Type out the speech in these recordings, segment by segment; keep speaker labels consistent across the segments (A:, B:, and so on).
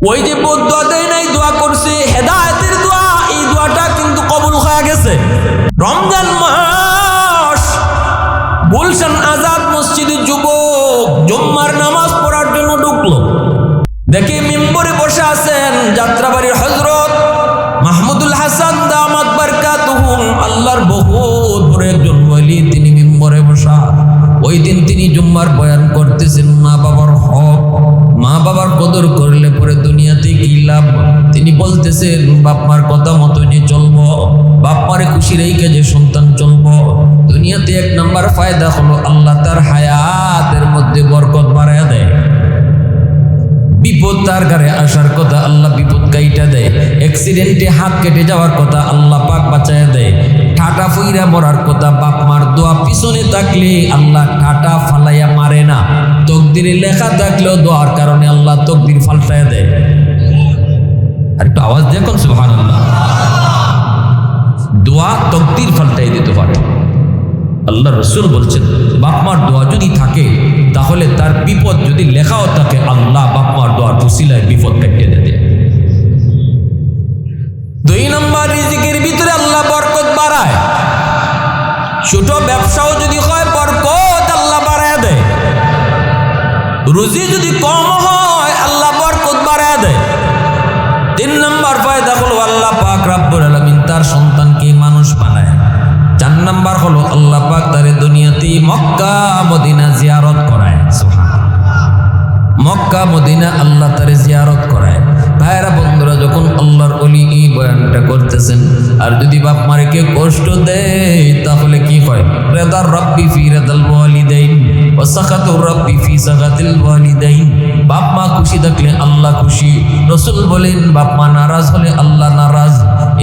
A: ওই যে বদদুয়া দেয় নাই, দোয়া করছে হেদায়েতের দোয়া, এই দোয়াটা কিন্তু কবুল হয়ে গেছে। রমজান মাস গুলশান আজাদ মসজিদে যুবক জুম্মার নামাজ পড়ার জন্য ঢুকলো, দেখে মিম্বরে বসে আছেন যাত্রাবাড়ির হযরত মাহমুদুল হাসান দামাত বারকাতুহুম, আল্লাহর বহুত বড় একজন ওলি, তিনি মিম্বরে বসা। ওই দিন তিনি জুম্মার বয়ান করতেছেন মা বাবার হক, মা বাবার কদর করলে পরে দুনিয়াতে কি লাভ। তিনি বলতেছেন বাপমার কথা মতো যে চলবো, বাপমারে খুশি রেখে যে সন্তান চলবো, দুনিয়াতে এক নাম্বার ফায়দা হলো আল্লাহ তার হায়াতের মধ্যে বরকত বাড়ায় দেয়। বিপদ তার ঘরে আসার কথা, আল্লাহ বিপদ কাইটা দেয়। অ্যাক্সিডেন্টে হাত কেটে যাওয়ার কথা, আল্লাহ পাক বাঁচায় দেয়। ঠাটা ফুইরা মরার কথা, বাপ মার দোয়া পিছনে থাকলে আল্লাহ ঠাটা ফালাইয়া মারে না। তকদিরে লেখা থাকলেও দোয়ার কারণে আল্লাহ তকদির ফাল্টায় দেয়। আর একটু আওয়াজ দেখুন সুবহানাল্লাহ। দোয়া তকদির ফাল্টাই দিতে পারে। আল্লাহ রসুল বলছেন বাপমার দোয়া যদি থাকে তাহলে তার বিপদ যদি লেখাও থাকে, আল্লাহ বাপমার দোয়ার উসিলায় বিপদ কেটে দেয়। 2 নম্বর, রিজিকের ভিতরে আল্লাহ বরকত বাড়ায়। ছোট ব্যবসাও যদি হয় বরকত আল্লাহ বাড়ায় দেয়। রুজি যদি কম হয় আল্লাহ বরকত বাড়ায় দেয়। 3 নম্বর ফায়দা হলো আল্লাহ পাক রব্বুল আলামিন তার সন্তানকে মানুষ বানায়। 4 নম্বর হলো আল্লাহ পাক তারে দুনিয়াতে মক্কা মদিনা জিয়ারত করায়। মক্কা মদিনা আল্লাহ তারে জিয়ারত করায়। ভাইরা বন্ধুরা, যখন আল্লাহর ওলি এই বয়ানটা করতেছেন, আর যদি বাপ মারে কেউ কষ্ট দেয় তাহলে কি হয়? রেদার রব্বি ফি রেদাল ওয়ালিদাইন ওয়া সাখাতুর রব্বি ফি সাখাতিল ওয়ালিদাইন। বাপ মা খুশি থাকলে আল্লাহ খুশি। রাসূল বলেন বাপ মা নারাজ হলে আল্লাহ নারাজ।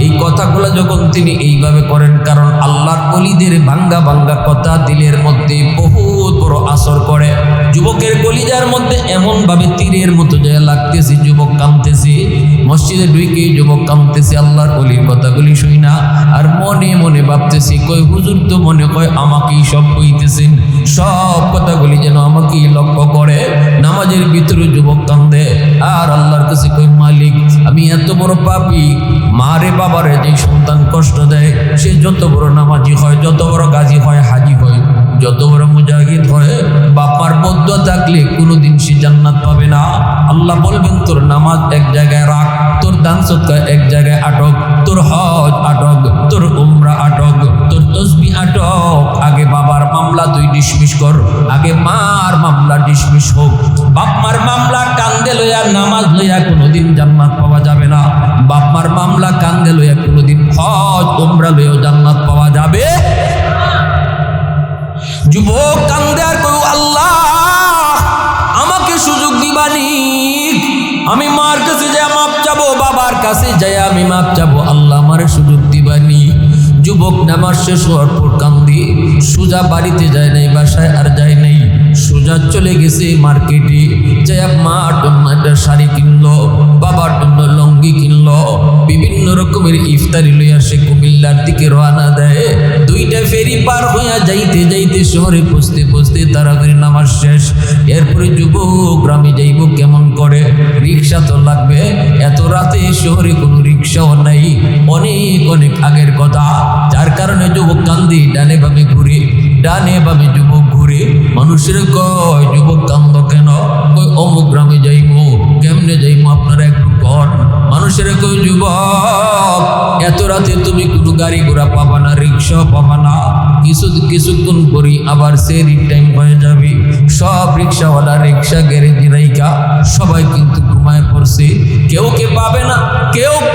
A: এই কথাগুলো যখন তিনি এইভাবে করেন, কারণ আল্লাহর ওলিদের ভাঙ্গা ভাঙ্গা কথা দিলের মধ্যে বহুত বড় আসর করে। যুবকের কলিজার মধ্যে এমন ভাবে তীরের মতো যায় লাগতেছে, যুবক কাঁদতেছে, মসজিদে ঢুকে যুবক কাঁদতেছে আল্লাহর ওলির কথাগুলি শুই না, আর মনে মনে ভাবতেছে কই হুজুর তো মনে কয় আমাকেই সব কইতেছেন, সব কথাগুলি যেন আমাকেই লক্ষ্য করে। নামাজের ভিতরে যুবক কান্দে আর আল্লাহর কাছে কই মালিক আমি এত বড় পাপী, মারে বাবারে যে সন্তান কষ্ট দেয়, সে যত বড় নামাজি হয়, যত বড় গাজী হয়, হাজি হয়, যত বড় মুজাহিদ হয়, বাপার বদদুয়া থাকলে কোনোদিন সে জান্নাত পাবে না। আল্লাহ বলবেন তোর নামাজ এক জায়গায় রাখ, তোর দান সদকা এক জায়গায় আটক, তোর হজ আটক, তোর উমরা আটক, তোর তসবিহ আটক। আগে বাবার মামলা তুই ডিসমিস কর, আগে মার মামলা ডিসমিস হোক। বাপ মার মামলা কান্দে লইয়া নামাজ লইয়া কোনোদিন জান্নাত পাওয়া যাবে না। বাপ মার মামলা কান্দে লইয়া কোনোদিন হজ উমরা লইয়াও জান্নাত পাওয়া যাবে। যুবক কান্দে আর কই আল্লাহ আমাকে সুযোগ দিবানি, আমি মার কাছে যাই মাপ চাবো, বাবার কাছে যাই আমি মাপ চাবো, আল্লাহ আমারে সুযোগ দিবানি। যুবক নামাজ শেষ হওয়ার পর কান্দি, সোজা বাড়িতে যায় নাই, বাসায় আর যায় নাই, সোজা চলে গেছে মার্কেটে। যাই মার জন্য একটা শাড়ি কিনলো, বাবার জন্য লঙ্গি কিনলো, বিভিন্ন রকমের ইফতারি লইয়া সে কুমিল্লার দিকে রওনা দেয়। 2টা ফেরি পার হইয়া যাইতে যাইতে শহরে পৌঁছতে পৌঁছতে তাড়াতাড়ি নামাজ শেষ। এরপরে যুবক গ্রামে যাইব কেমন করে, রিক্সা তো লাগবে। এত রাতে শহরে কোনো রিক্সাও নাই, অনেক অনেক আগের কথা। যার কারণে যুবক কান্দি, ডানে বামে ঘুরে, ডানে বামে যুবক ঘুরে। মানুষের কয় যুবক কান্দ কেন? কই অমুক গ্রামে যাইবো। কেমনে যাইবো আপনারা একটু কন। মানুষের কই যুবক এত রাতে তুমি কোনো গাড়ি ঘোড়া পাবা না, রিক্সাও পাবা না, কিছুক্ষণ করি আবার সেরির টাইম হয়ে যাবে। সব রিক্সাওয়ালা রিক্সা গ্যারেজে রাইখা সবাই কিন্তু ঘুমায় পড়ছে। কেউ পাবে না,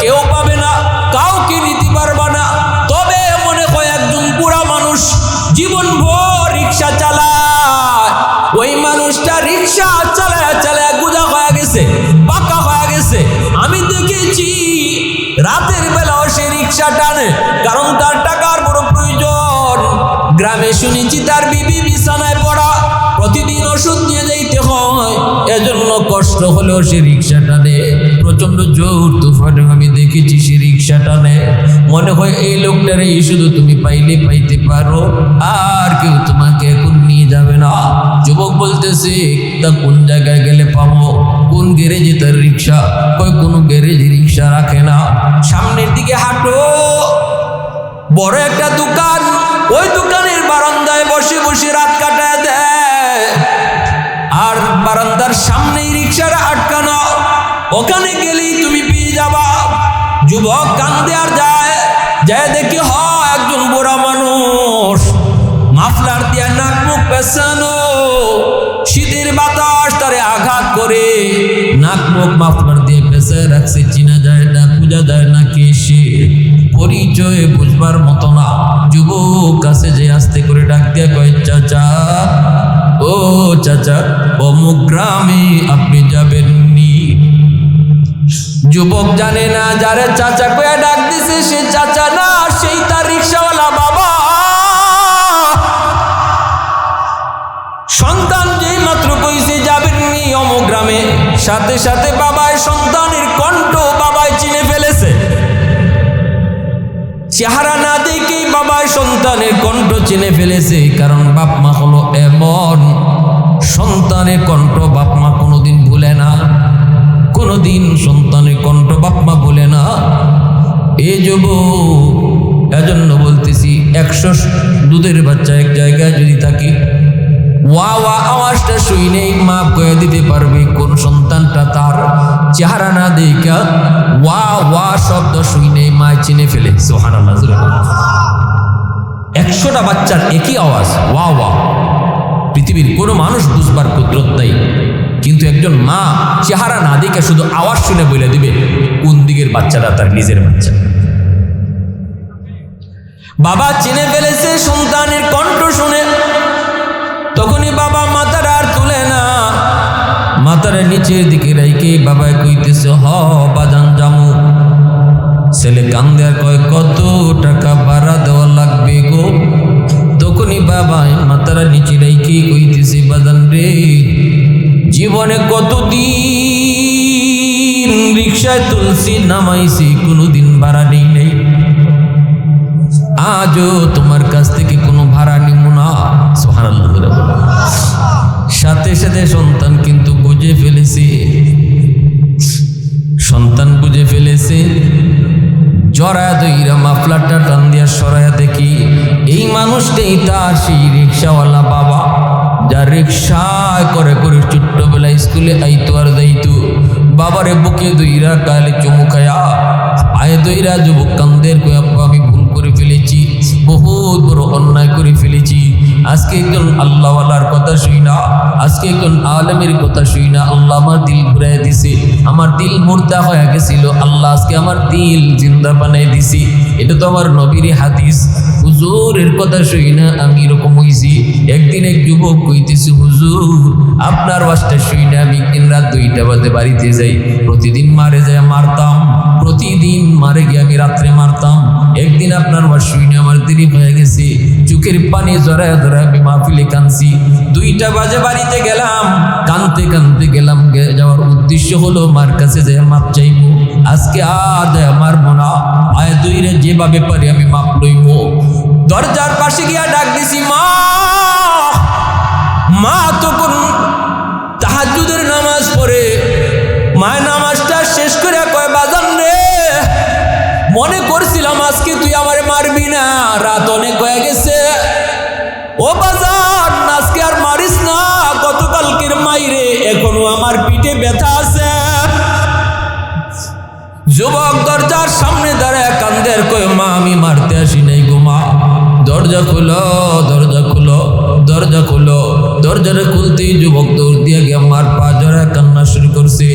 A: কেউ পাবে না, কাউকে নিতে পারবা না। তবে মনে হয় একজন বুড়া মানুষ জীবন ভর রিক্সা চালায়, ওই মানুষটা রিক্সা চালায় চালায় গুজা হয়ে গেছে, পাকা হয়ে গেছে। আমি দেখেছি রাতের বেলাও সে রিক্সা টানে, কারণ তার টাকার বড় প্রয়োজন। গ্রামে শুনেছি তার বিবি বিছানায় পড়া, প্রতিদিন ওষুধ নিয়ে যাইতে হয়, এজন্য কষ্ট হলেও সে রিক্সা টানে। প্রচন্ড জোর তুফানে আমি দেখেছি সে রিক্সা টানে। মনে হয় এই লোকটারে শুধু তুমি পাইলে পাইতে পারো, আর কেউ তোমাকে এখন নিয়ে যাবে না। যুবক বলতেছে তা কোন জায়গায় গেলে পাবো, কোন গ্যারেজে তার রিক্সা? কয় কোনো গ্যারেজে রিক্সা রাখে না। সামনের দিকে হাঁটো, বড় একটা দোকান, ওই দোকানের বারান্দায় বসে বসে রাত কাটায় দেয়। আর বারান্দার সামনেই রিক্সাটা আটকানো, ওখানে গেলেই তুমি পেয়ে যাবা। যুবক কান্দে আর যায় দেখি একজন বুড়া মানুষ, মাফলার দিয়া নাক মুখ পেছানো, শীতের বাতাস তারে আঘাত করে নাক মুখ মাফলার দিয়ে পেছায় রাখছে। চিনা যায় না, পূজা যায় না কে সে, পরিচয় বুঝবার মতো না। যুবক কাছে যে আস্তে করে ডাক দিয়া কয়, চাচা, ও চাচা, অমুক গ্রামে আপনি যাবেননি? যুবক জানে না যারে চাচা কয়ে ডাক দিছে সে চাচা না, সেই তার রিক্সাওয়ালা বাবা। সন্তান যেই মাত্র কইছে যাবেননি অমুক গ্রামে, সাথে সাথে বাবায় সন্তানের কণ্ঠ বাবায় চিনে ফেলেছে। চেহারা না দেখেই বাবায় সন্তানের কণ্ঠ চিনে ফেলেছে। কারণ বাপ মা হলো এমন, সন্তানের কণ্ঠ বাপ মা কোনোদিন ভুলে না, কোনোদিন সন্তানের কণ্ঠ বাপ মা ভুলে না। এই যুবক, এজন্য বলতেছি 100 দুধের বাচ্চা এক জায়গায় যদি থাকে, ওয়া ওয়া আওয়াজটা শুনেই মা কয়ে দিতে পারবে কোন সন্তানটা তার। চেহারা না দেখা ওয়া ওয়া শব্দ শুনেই মা চিনে ফেলে। সুবহানাল্লাহ। 100টা বাচ্চার একই আওয়াজ, ওয়া ওয়া। পৃথিবীর কোনো মানুষ বুঝবার কুদরত নাই, কিন্তু একজন মা চেহারা না দেখে শুধু আওয়াজ শুনে বলে দিবে কোন দিকের বাচ্চাটা তার নিজের বাচ্চা। বাবা চিনে ফেলেছে সন্তানের কণ্ঠ শুনে। তখনই বাবা মাথার আর তুলে না, মাথার নিচের দিকে রেখে বাবায় কইতেছে, বাজান জামু। ছেলে কান্দে আর কয়, কত টাকা ভাড়া দেওয়া লাগবে গো? তখনই বাবা মাথার নিচে রেখে কইতেছে, বাজান রে, জীবনে কতদিন রিক্সায় তুলছি নামাইছি, কোনোদিন ভাড়া নেই নেই, আজও তোমার কাছ থেকে কোনো ভাড়া নিব না। সুবহানাল্লাহ। সাথে সাথে সন্তান কিন্তু বুঝে ফেলেছে, সন্তান বুঝে ফেলেছে। জড়ায় দইরা মাফলারটা টান দিয়া সরাইয়া দেখি এই মানুষটাই তার সেই রিক্সাওয়ালা বাবা, যার রিক্সায় করে করে ছোট্টবেলায় স্কুলে আইতো আর যাইতো। বাবারে বুকে দইরা গালে চুমু খায়া পায়ে দইরা যুবক কান্দের কই, আব্বা আমি ভুল করে ফেলেছি, বহুত বড় অন্যায় করে ফেলেছি। আজকে একজন আল্লাহওয়ালার কথা শুই না, আজকে একজন আলেমের কথা শুই না, আল্লাহ আমার দিল ঘুরাই দিছে। আমার দিল মুর্দা হয়ে গেছিল, আল্লাহ আজকে আমার দিল জিন্দা বানাই দিছি। এটা তো আমার নবীর হাদিস। হুজুরের কথা শুই না আমি এরকম হইছি। একদিন এক যুবক কইতেছে, হুজুর আপনার ওয়াজটা শুই না আমি দিন রাত 2টা বাজে বাড়িতে যাই, প্রতিদিন মারে যায় মারতাম, প্রতিদিন মারে গিয়ে আমি রাত্রে মারতাম। একদিন আপনার ওয়াজ শুই না আমার দেরি হয়ে গেছে, চোখের পানি জড়ায় জড়ায় আমি মাহফিলে কাঁদছি। 2টা বাজে বাড়িতে গেলাম, কাঁদতে কাঁদতে গেলাম, যাওয়ার উদ্দেশ্য হলো মার কাছে যে মাপ চাইবো। আজকে আর যায় মারবো না, আয় দইরে যেভাবে পারি আমি মাপ লইব। দরজার পাশে গিয়া ডাক দিছি, মা। মা তখন তাহাজ্জুদের নামাজ পড়ে, মায়ের নামাজটা শেষ করে কয়, বাজান রে, মনে করছিলাম আজকে তুই আমারে মারবি না, রাত অনেক হয়ে গেছে। ও বাজান, আজকে আর মারিস না, গতকালকের মাইরে এখনো আমার পিঠে ব্যথা আছে। যুবক দরজার সামনে দাঁড়ায় কান্দের কয়, মা আমি মারতে আসি নাই গো মা, দরজা খুলো, দরজা খুলো, দরজা খুলো। দরজাটা খুলতেই যুবক দৌড় দিয়ে গিয়ে আমার পা জড়ায় কান্না শুরু করছে।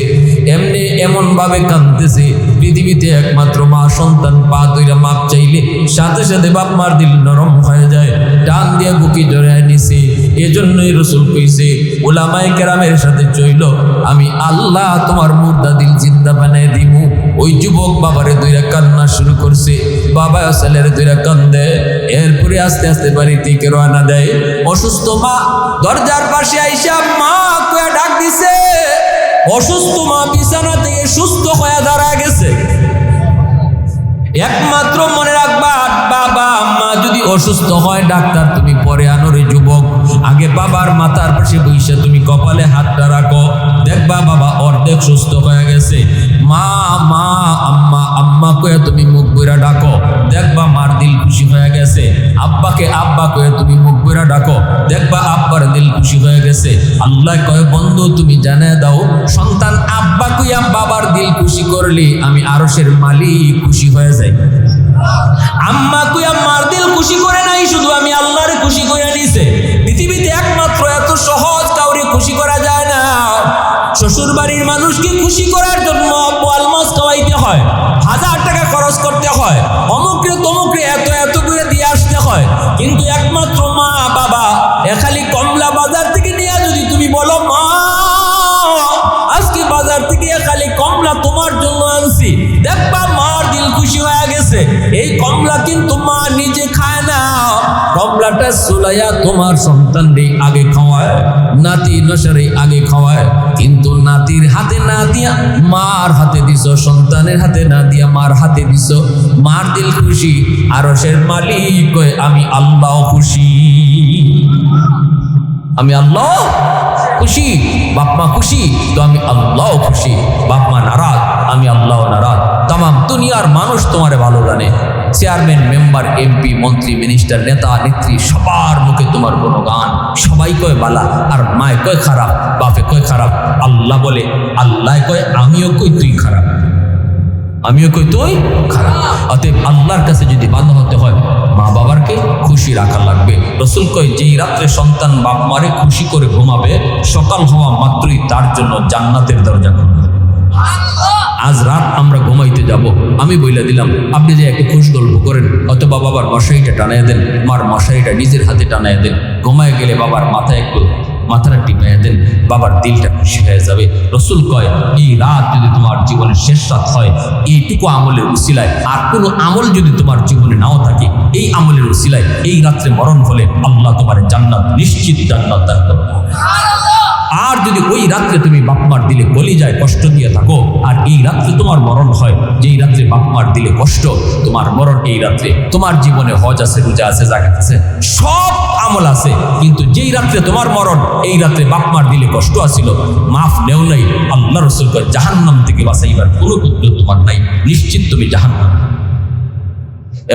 A: এমনি এমন ভাবে কাঁদতেছে, পৃথিবীতে একমাত্র মা সন্তান পা ধইরা মাপ চাইলে সাথে সাথে বাপ মার দিল নরম হয়ে যায়, টান দিয়ে বুকে জড়ায় নিছে। এজন্যই রাসূল কইছে, উলামায়ে কেরামের সাথে চইল, আমি আল্লাহ তোমার মুর্দা দিল জিন্দা বানায় দিমু। ওই যুবক বাবারে ধইরা কান্না শুরু করছে, বাবা ছেলের ধইরা কান্দে। এরপরে আস্তে আস্তে বাড়ি থেকে রওনা দেয়। অসুস্থ মা দরজার পাশে আইসা মা কয়ে ডাক দিছে। অসুস্থ মা বিছানা থেকে সুস্থ হয়ে দাঁড়া গেছে। একমাত্র মনে রাখবা, বাবা মা যদি অসুস্থ হয় ডাক্তার তুমি পরে আনো রে যুবক, আগে বাবার মাথার পাশে বইসা তুমি কপালে হাতটা রাখো, দেখবা বাবা অর্ধেক সুস্থ হয়ে গেছে। মা মা আম্মা আম্মা কয়ে তুমি মুখ বইরা ডাকো, দেখবা মার দিল খুশি হয়ে গেছে। আব্বাকে আব্বা কয়ে তুমি মুখ বইরা ডাকো, দেখবা আব্বার দিল খুশি হয়ে গেছে। আল্লাহ কয়ে বন্ধু তুমি জানায় দাও, সন্তান আব্বা কইয়া বাবার দিল খুশি করলি আমি আরশের মালিক খুশি হয়ে যাই। আম্মা কইয়া মার দিল খুশি করে নাই, শুধু আমি আল্লাহরে খুশি করে নিছে। পৃথিবীতে একমাত্র এত সহজ কাউরে খুশি করা যায় না। শ্বশুর বাড়ির মানুষকে খুশি করার জন্য বোয়াল মাছ খাওয়াইতে হয়, 1000 টাকা খরচ করতে হয়, অমুকরে তমুকরে এত এত করে দিয়ে আসতে হয়। কিন্তু একমাত্র মা বাবা খালি কমলা বাজার থেকে নিয়ে যদি তুমি বলো মা আজকে বাজার থেকে খালি কমলা তোমার জন্য আনছি, দেখবা মার দিল খুশি হয়ে গেছে। এই কমলা কিন্তু মা নিজে খায় না, কমলাটা সুলাইয়া তোমার সন্তানরে আগে খাওয়ায়, নাতি নশারে আগে খাওয়ায়। কিন্তু নাতির হাতে না দিয়া মার হাতে দিছ, সন্তানের হাতে না দিয়া মার হাতে দিছ, মার দিল খুশি, আরশের মালিক কয় আমি আল্লাহ খুশি, আমি আল্লাহ খুশি। বাপ মা খুশি তো আমি আল্লাহ খুশি, বাপ মা নারাজ আমি আল্লাহ নারাজ। তাম দুনিয়ার মানুষ তোমারে ভালো জানে, চেয়ারম্যান মেম্বার এমপি মন্ত্রী মিনিস্টার নেতা নেত্রী সবার মুখে তোমার গুণগান, সবাই কয় বালা, আর মায় কয় খারাপ, বাপে কয় খারাপ। আল্লাহ বলে, আল্লাহ কয় আমিও কই তুই খারাপ, আমিও কই তুই খারাপ। অতএব আল্লাহর কাছে যদি বাধা হতে হয় মা বাবারকে খুশি রাখা লাগবে। রসুল কয় যেই রাত্রে সন্তান বাপ মারে খুশি করে ঘুমাবে, সকাল হওয়া মাত্রই তার জন্য জান্নাতের দরজা খুলবে। আজ রাত আমরা ঘুমাইতে যাব, আমি বইলা দিলাম আপনি যে একটা খুশ গল্প করেন, অথবা বাবার মশারিটা টানাইয়া দেন, মার মশারিটা নিজের হাতে টানাইয়া দেন, ঘুমায় গেলে বাবার মাথায় একটু মাথাটা টিপাইয়া দেন, বাবার দিলটা খুশি হয়ে যাবে। রসুল কয় এই রাত যদি তোমার জীবনের শেষ রাত হয়, এইটুকু আমলের উসিলায়, আর কোনো আমল যদি তোমার জীবনে নাও থাকে, এই আমলের উসিলায় এই রাত্রে মরণ হলে আল্লাহ তোমার জান্নাত নিশ্চিত জান্নাত দান করবে। আর যদি ওই রাত্রে তুমি বাপমার দিলে কলিজায় কষ্ট দিয়ে থাকো, আর এই রাত্রে তোমার মরণ হয়, যেই রাত্রে বাপমার দিলে কষ্ট, তোমার মরণ এই রাত্রে। তোমার জীবনে হজ আছে, রোজা আছে, জাকাত আছে, সব আমল আছে, কিন্তু যেই রাত্রে তোমার মরণ, এই রাত্রে বাপমার দিলে কষ্ট আসিল, মাফ নেও নাই। আল্লাহ রসুল কয় জাহান্নাম থেকে বাঁচাইবার কোনো কুদরত তোমার নাই, নিশ্চিত তুমি জাহান্নাম।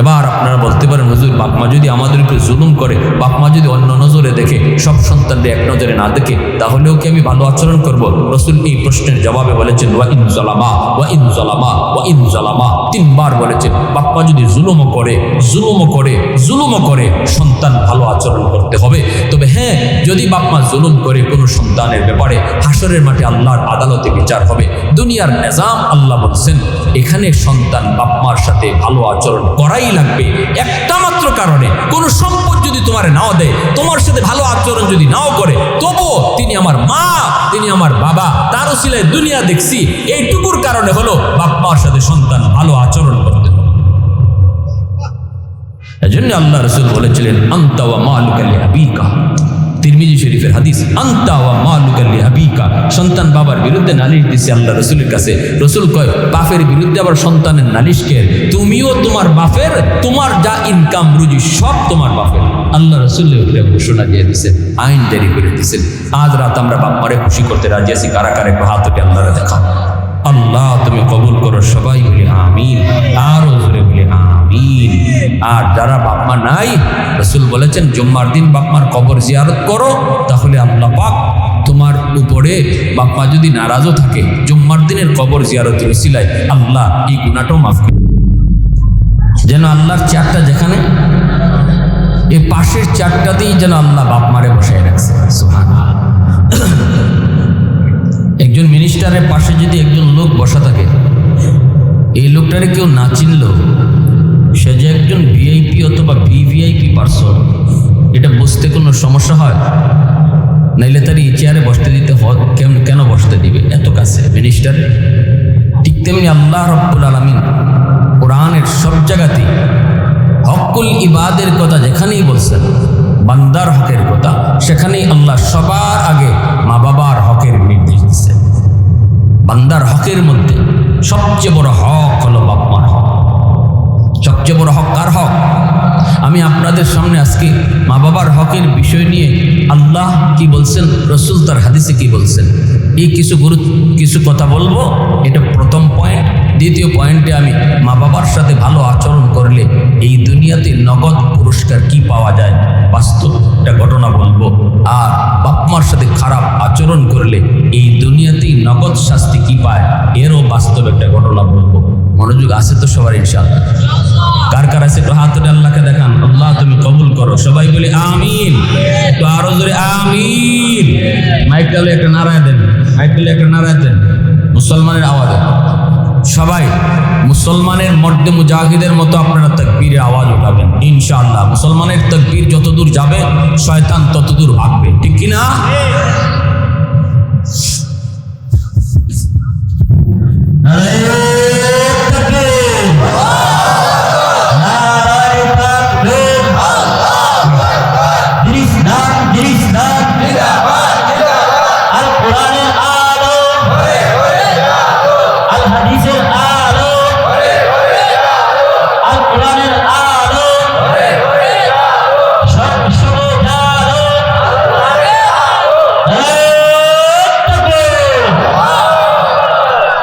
A: এবার আপনারা বলতে পারেন হুজুর বাপমা যদি আমাদের উপরে জুলুম করে, বাপমা যদি অন্য নজরে দেখে, সব সন্তানদের এক নজরে না দেখে, তাহলেও কি আমি ভালো আচরণ করব? রসুল এই প্রশ্নের জবাবে বলেছেন ওয়া ইন জালামা ওয়া ইন জালামা ওয়া ইন জালামা, 3 বার বলেছেন। বাপমা যদি জুলুমও করে জুলুমও করে জুলুমও করে, সন্তান ভালো আচরণ করতে হবে। তবে হ্যাঁ, যদি বাপমা জুলুম করে কোনো সন্তানের ব্যাপারে, হাসরের মাঠে আল্লাহর আদালতে বিচার হবে। দুনিয়ার নিজাম আল্লাহ বলছেন এখানে সন্তান বাপমার সাথে ভালো আচরণ করাই লাগবে, একটা মাত্র কারণে। কোন সম্পদ যদি তোমার নাও দেয়, তোমার সাথে ভালো আচরণ যদি নাও করে, তবুও তিনি আমার মা, তিনি আমার বাবা, তার উসিলায় দুনিয়া দেখছি, এইটুকুর কারণে হলো বাপ মার সাথে সন্তান ভালো আচরণ করতে হবে। এজন্য আল্লাহ রাসূল বলেছিলেন আনতা ওয়া মালুকা লিআবিকা, তিরমিজি শরীফের হাদিস, আনতা ওয়া মালুকা লিআবিকা। সন্তান বাবার বিরুদ্ধে নালিশ দিছে আল্লাহ রাসূলের কাছে। রাসূল কয় বাপের বিরুদ্ধে আবার সন্তানের নালিশ কে? তুমিও তোমার বাপের, তোমার যা ইনকাম রুজি সব তোমার বাপের। আল্লাহ রাসূলের উপরে ঘোষণা দিয়ে দিছে, আইন জারি করে দিয়েছেন। আজ রাত আমরা বাপ মারে খুশি করতে রাজি আছি, কারা কারা একটু হাত উঠে আল্লাহরে দেখাও। আল্লাহ তুমি কবুল করো, সবাই বলি আমিন, আরো জোরে বলি আমিন। আর যারা বাপমা নাই, রাসূল বলেছেন জুম্মার দিন বাপমার কবর জিয়ারত করো, তাহলে আল্লাহ পাক তোমার উপরে, বাপমা যদি নারাজও থাকে, জুম্মার দিনের কবর জিয়ারতের উসিলায় আল্লাহ এই গুনাহটাও মাফ করে। যেন আল্লাহর চেয়ারটা যেখানে, এই পাশের চেয়ারটাতেই যেন আল্লাহ বাপমারে বসায় রাখছে। সুবহানাল্লাহ। একজন মিনিস্টারের পাশে যদি একজন লোক বসা থাকে, এই লোকটারে কেউ না চিনল, সে যে একজন ভিআইপি অথবা ভিভিআইপি পার্সন, এটা বুঝতে কোনো সমস্যা হয়? নাইলে তার এই চেয়ারে বসতে দিতে হয়, কেন বসতে দিবে এত কাছে মিনিস্টার? ঠিক তেমনি আল্লাহ রাব্বুল আলামিন কোরআনের সব জায়গাতেই হকুল ইবাদের কথা যেখানেই বলছেন, বান্দার হকের কথা, সেখানেই আল্লাহ সবার আগে মা বাবার হকের নির্দেশ দিচ্ছেন। বান্দার হকের মধ্যে সবচেয়ে বড় হক হলো বাপ মার হক। সবচেয়ে বড় হক কার হক? আমি আপনাদের সামনে আজকে মা বাবার হকের বিষয় নিয়ে আল্লাহ কি বলছেন, রসুল তার হাদিসে কি বলছেন, এই কিছু কথা বলবো। এটা প্রথম পয়েন্ট। দ্বিতীয় পয়েন্টে আমি মা বাবার সাথে ভালো আচরণ করলে এই দুনিয়াতে নগদ পুরস্কার কি পাওয়া যায়, বাস্তব একটা ঘটনা বলবো। আর বাপ মার সাথে খারাপ আচরণ করলে এই দুনিয়াতেই নগদ শাস্তি কি পায়, এরও বাস্তব একটা ঘটনা বলবো। মনোযোগ আছে তো সবার ইনশাআল্লাহ? কার কার আছে একটু হাত তুলে আল্লাহকে দেখান, আল্লাহ তুমি কবুল করো। সবাই বলি আমিন, একটু আরো জোরে আমিন। মাইকটালে একটা নারায় দেন, মাইকটালে একটা নারায় দেন, মুসলমানের আওয়াজে। সবাই মুসলমানের মর্দে মুজাহিদের মতো আপনারা তাকবীরের আওয়াজ উঠাবেন ইনশাআল্লাহ। মুসলমানের তাকবীর যত দূর যাবে শয়তান তত দূর ভাগবে, ঠিক কিনা?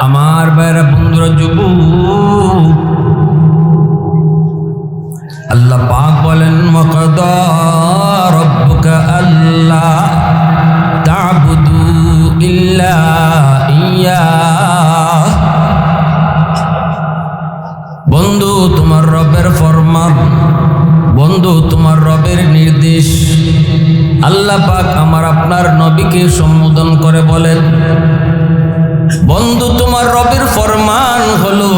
A: আমার ভাইরা বন্ধুরা, যুবক, আল্লাহ পাক বলেন ওয়াকাদা রাব্বুকা আল্লা তা'বুদু ইল্লা ইয়্যাহ। বন্ধু তোমার রবের ফরমান, বন্ধু তোমার রবের নির্দেশ। আল্লাহ পাক আমার আপনার নবীকে সম্বোধন করে বলেন, বন্ধু তোমার রবের ফরমান হলো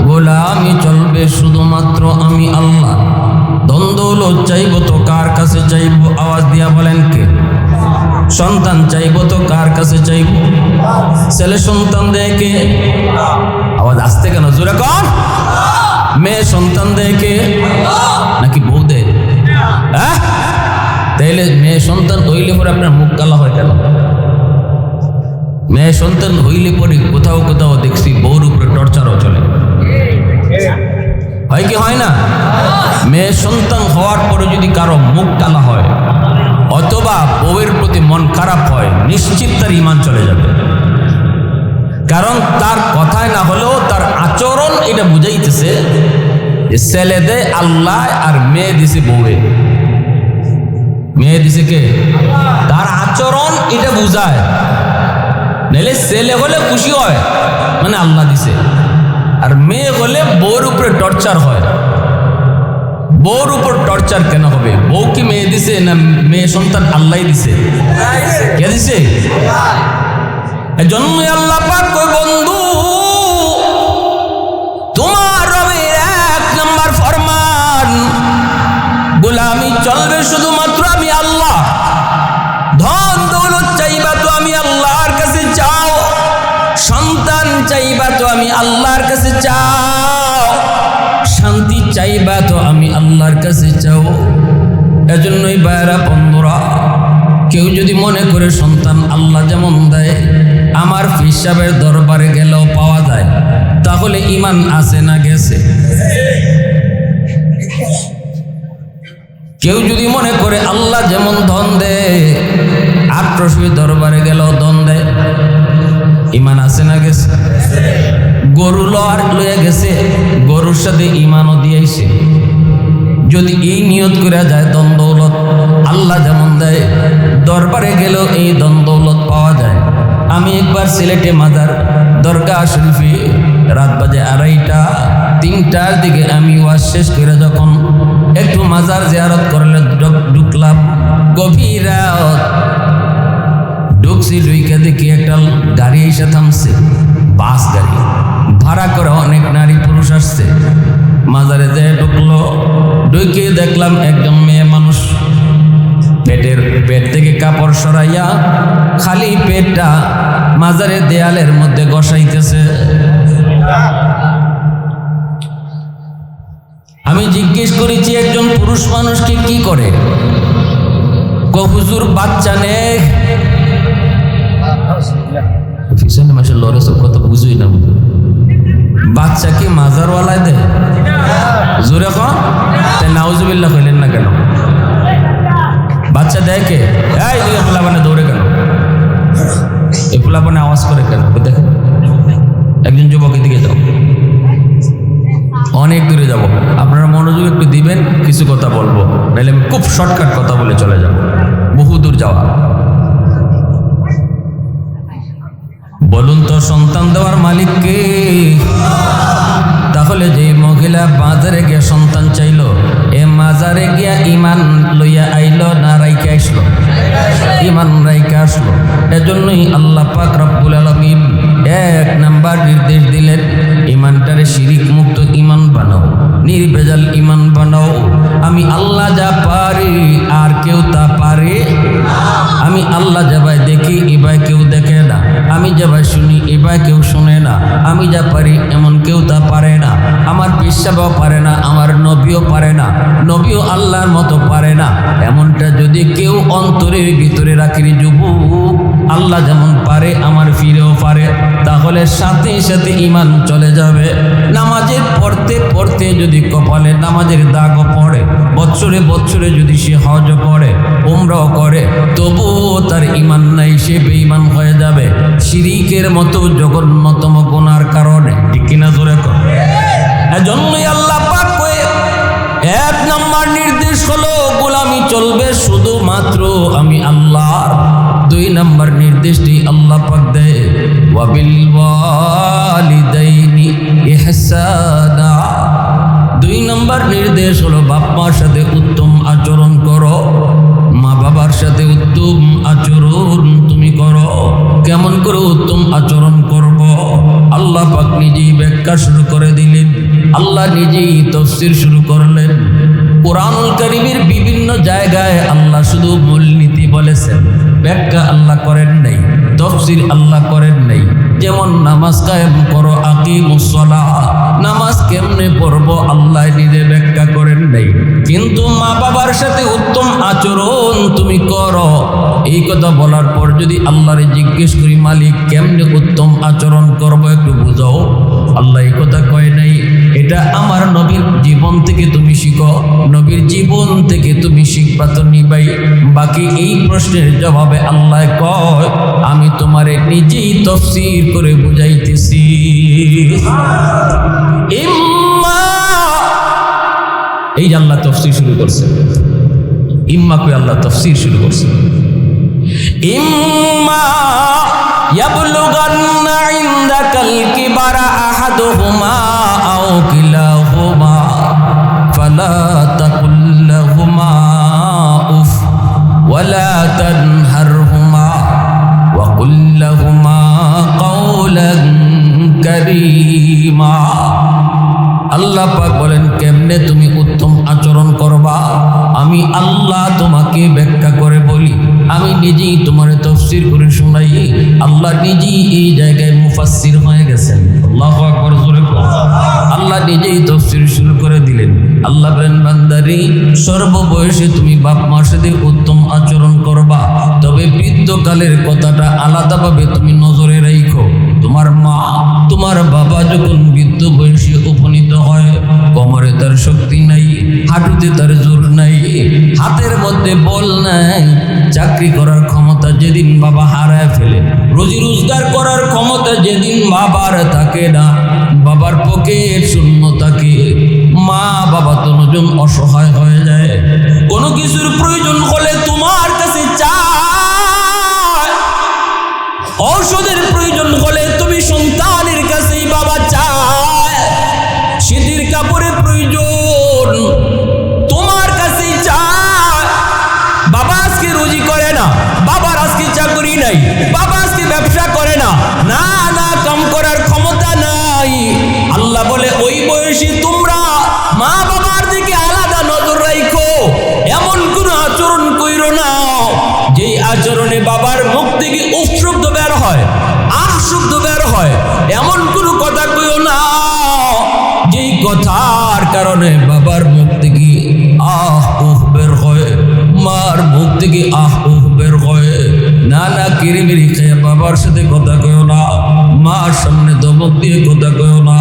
A: গোলামি চলবে শুধুমাত্র আমি আল্লাহ। দ্বন্দ্ব চাইব তো কার কাছে চাইব? আওয়াজ দিয়া বলেন কে? সন্তান চাইব তো কার কাছে চাইব? ছেলে সন্তান দেয় কে? আওয়াজ আসতে কেন, জোরে কর। মেয়ে সন্তান দেয় কে? নাকি বউ দেয়? হ্যাঁ, তাইলে মেয়ে সন্তান হইলে পরে আপনার মুখ কালা হয় কেন? মেয়ে সন্তান হইলে পরে কোথাও কোথাও দেখছি বউর উপরে টর্চারও চলে, হয় কি হয় না? মেয়ে সন্তান হওয়ার পরে যদি কারো মুখ কালা হয় অথবা বউয়ের প্রতি মন খারাপ হয়, নিশ্চিত তার ঈমান চলে যাবে। কারণ তার কথায় না হলেও তার আচরণ এটা বুঝাইতেছে যে ছেলে দেয় আল্লাহ আর মেয়ে দিছে বউয়ে। মেয়ে দিছে কে? তার আচরণ এটা বুঝায়। নাহলে ছেলে হলে খুশি হয় মানে আল্লাহ দিছে, আর মেয়ে হলে বউর উপরে টর্চার হয়। বউর উপর টর্চার কেন হবে? বউ কি মেয়ে দিছে না মেয়ে সন্তান আল্লাহ দিছে? কে দিছে? এজন্যই আল্লাহ পাক কয়, বন্ধু তোমার রবের এক নাম্বার ফরমান গোলামি চলবে শুধুমাত্র আমি আল্লাহ। ধন দৌলত চাইবা তো আমি আল্লাহর কাছে চাও, সন্তান চাইবা তো আমি আল্লাহর কাছে চাও, শান্তি চাইবা তো আমি আল্লাহর কাছে চাও। এজন্যই ভাইরা বন্ধুরা, কেউ যদি মনে করে সন্তান আল্লাহ যেমন দেয় আমার হিসাবের দরবারে গেলেও পাওয়া যায়, তাহলে ঈমান আছে না গেছে? কেউ যদি মনে করে আল্লাহ যেমন ধন দেয় আট্রসি দরবারে গেলেও ধন দেয়, ঈমান আছে না গেছে? গরু লয়ে গেছে, গরুর সাথে ঈমানও দিয়েছে। যদি এই নিয়ত করে যায় ধন দৌলত আল্লাহ যেমন দেয় দরবারে গেলেও এই ধন দৌলত পাওয়া যায়। আমি একবার সিলেটে মাজার দরগা শরীফে রাত বাজে 2:30-3টার দিকে আমি ওয়াজ শেষ করে যখন একটু মাজার জিয়ারত করলে ঢুকলাম, গভীর রাত ঢুকছি, ঢুকে দেখি একটা গাড়ি এসে থামছে, বাস গাড়ি ভাড়া করে অনেক নারী পুরুষ আসছে। মাজারে যেয়ে ঢুকলো, ঢুকে দেখলাম একজন মেয়ে মানুষ পেট থেকে কাপড় সরাইয়া খালি পেটটা মাজারের দেয়ালের মধ্যে বসাইতেছে। আমি জিজ্ঞেস করেছি একজন পুরুষ মানুষকে কি করে? হুজুর বাচ্চা নেই। পিছনে মাসে লড়ে সব কথা বুঝুই না, বাচ্চা কি মাজারওয়ালায় দেয়? জোরে কন, তাই নাউজুবিল্লাহ কইলেন না কেন? বাচ্চা দেখে এই দিকে পোলাপানে দৌড়ে কেন, এই পোলাপানে আওয়াজ করে কেন? দেখেন একজন যুবকের দিকে যাও, অনেক দূরে যাব, আপনারা মনোযোগ একটু দিবেন, কিছু কথা বলবো, নাহলে আমি খুব শর্টকাট কথা বলে চলে যাব, বহু দূর যাওয়া। বলুন তো সন্তান দেওয়ার মালিক কে? তাহলে যে মহিলা বাজারে গিয়া সন্তান চাইলো, এ মাজারে গিয়া ইমান লইয়া আইলো না রাইকে আসলো? ইমান রাইকে আসলো। এজন্যই আল্লাহ পাক রব্বুল আলামিন এক নাম্বার নির্দেশ দিলেন, ইমানটারে শিরিক মুক্ত ইমান বানাও, নির্ভেজাল ইমান বানাও। আমি আল্লাহ যা পারি আর কেউ তা পারে। আমি আল্লাহ যা ভাই দেখি এ ভাই কেউ দেখে না, আমি যা ভাই শুনি এ ভাই কেউ শুনে না, আমি যা পারি এমন কেউ তা পারে না। আমার পিসাবও পারে না, আমার নবীও পারে না, নবীও আল্লাহর মতো পারে না। এমনটা যদি কেউ অন্তরের ভিতরে রাখি যুবক, আল্লাহ যেমন পারে আমার ফিরেও পারে, তাহলে সাথে সাথে ইমান চলে যাবে। নামাজের পড়তে পড়তে যদি কপালে নামাজের দাগও পড়ে, বছরে বছরে যদি সে হজ করে, উমরাও করে, তবুও তার ইমান নাই, সে বেঈমান হয়ে যাবে শিরিকের মতো জঘন্যতম গুনার কারণে। ঠিক কিনা জোরে কর? এজন্যই আল্লাহ পাক কয়ে এক নাম্বার নির্দেশ হলো গোলামি চলবে শুধুমাত্র আমি আল্লাহর। দুই নাম্বার নির্দেশটি আল্লাহ পাক দেয়, ওয়াবিল ওয়ালিদাইনি ইহসানা। দুই নাম্বার নির্দেশ হলো বাপ মার সাথে উত্তম আচরণ করো, মা বাবার সাথে উত্তম আচরণ তুমি করো। কেমন করে উত্তম আচরণ করব? আল্লাহ পাক নিজেই ব্যাখ্যা শুরু করে দিলেন, আল্লাহ নিজেই তাফসীর শুরু করলেন। কুরআনুল কারীমের বিভিন্ন জায়গায় আল্লাহ শুধু মূলনীতি বলেছেন, ব্যাখ্যা আল্লাহ করেন নাই, তাফসীর আল্লাহ করেন নাই। যেমন নামাজ কায়েম করো, আকিমুস সালাহ, নামাজ কেমনে পড়বো আল্লাহ নিজে ব্যাখ্যা করেন নাই। কিন্তু মা বাবার সাথে উত্তম আচরণ তুমি করো, এই কথা বলার পর যদি আল্লাহরে জিজ্ঞেস করি, মালিক কেমনে উত্তম আচরণ করবো একটু বুঝাও, আল্লাহ এই কথা কয় নাই। এটা আমার নবীর জীবন থেকে তুমি শিখো, নবীর জীবন থেকে তুমি শিখবা তো নিবাই। বাকি এই প্রশ্নের জবাবে আল্লাহ কয়, আমি তোমারে নিজেই তাফসীর করে বুঝাইতেছি। এই যে আল্লাহ তাফসীর শুরু করছে, ইম্মা কই আল্লাহ তাফসীর শুরু করছে। ইম্মা ইয়াবলুগান্না ইনদাকাল কিবারা আহাদুহুমা আও কিলাহুমা ফালা তাকুল লাহুমা উফ ওয়ালা তানহারহুমা ওয়া কুল লাহুমা কাওলান কারীমা। আল্লাহ পাক বলেন, কেমনে তুমি উত্তম আচরণ করবা আমি আল্লাহ তোমাকে ব্যাখ্যা করে বলি, আমি নিজেই তোমার তাফসীর করে শোনাই। আল্লাহ নিজেই এই জায়গায় মুফাসসির হয়ে গেছেন। আল্লাহু আকবার, জোরে বলো। আল্লাহ নিজেই তাফসীর শুরু করে দিলেন। আল্লাহ বলেন, বান্দারে সর্ববয়সে তুমি বাপ মার সাথে উত্তম আচরণ করবা, তবে বৃদ্ধকালের কথাটা আলাদাভাবে তুমি নজরে রাখো। তোমার মা তোমার বাবা যখন বৃদ্ধ বয়সে উপনীত হয়, কোমরে তার শক্তি নাই, হাঁটুতে তার জোর নাই, হাতের মধ্যে বল নাই, চাকরি করার ক্ষমতা যেদিন বাবা হারায় ফেলে, রুজি রোজগার করার ক্ষমতা যেদিন বাবার থাকে না, বাবার পকেট শূন্য থাকে, মা বাবা তনজন অসহায় হয়ে যায়। কোনো কিছুর প্রয়োজন হলে তোমার কাছে চায়, ঔষধের প্রয়োজন হলে তুমি সন্তানের কাছেই বাবা চায়, শীতের কাপড়ের প্রয়োজন তোমার কাছেই চায়। বাবা আজকে রুজি করে না, বাবার আজকে চাকরি নাই, বাবা আজকে ব্যবসা করে না, না না কাম করার ক্ষমতা নাই। আল্লাহ বলে, ওই বয়সী তোমরা মা বাবার দিকে আলাদা নজর রাখো, এমন কোন আচরণ কইরো না যেই আচরণে বাবার মুখ থেকে উফ শব্দ বের হয়, আহ শব্দ বের হয়, এমন কোন কথা কইও না যেই কথার কারণে বাবার মুখ থেকে আহ উহ বের হয়, মার মুখ থেকে আহ উহ বের হয়। না না কিরিমিরি খেয়ে বাবার সাথে কথা কইও না, মার সামনে দমক দিয়ে কথা কইও না,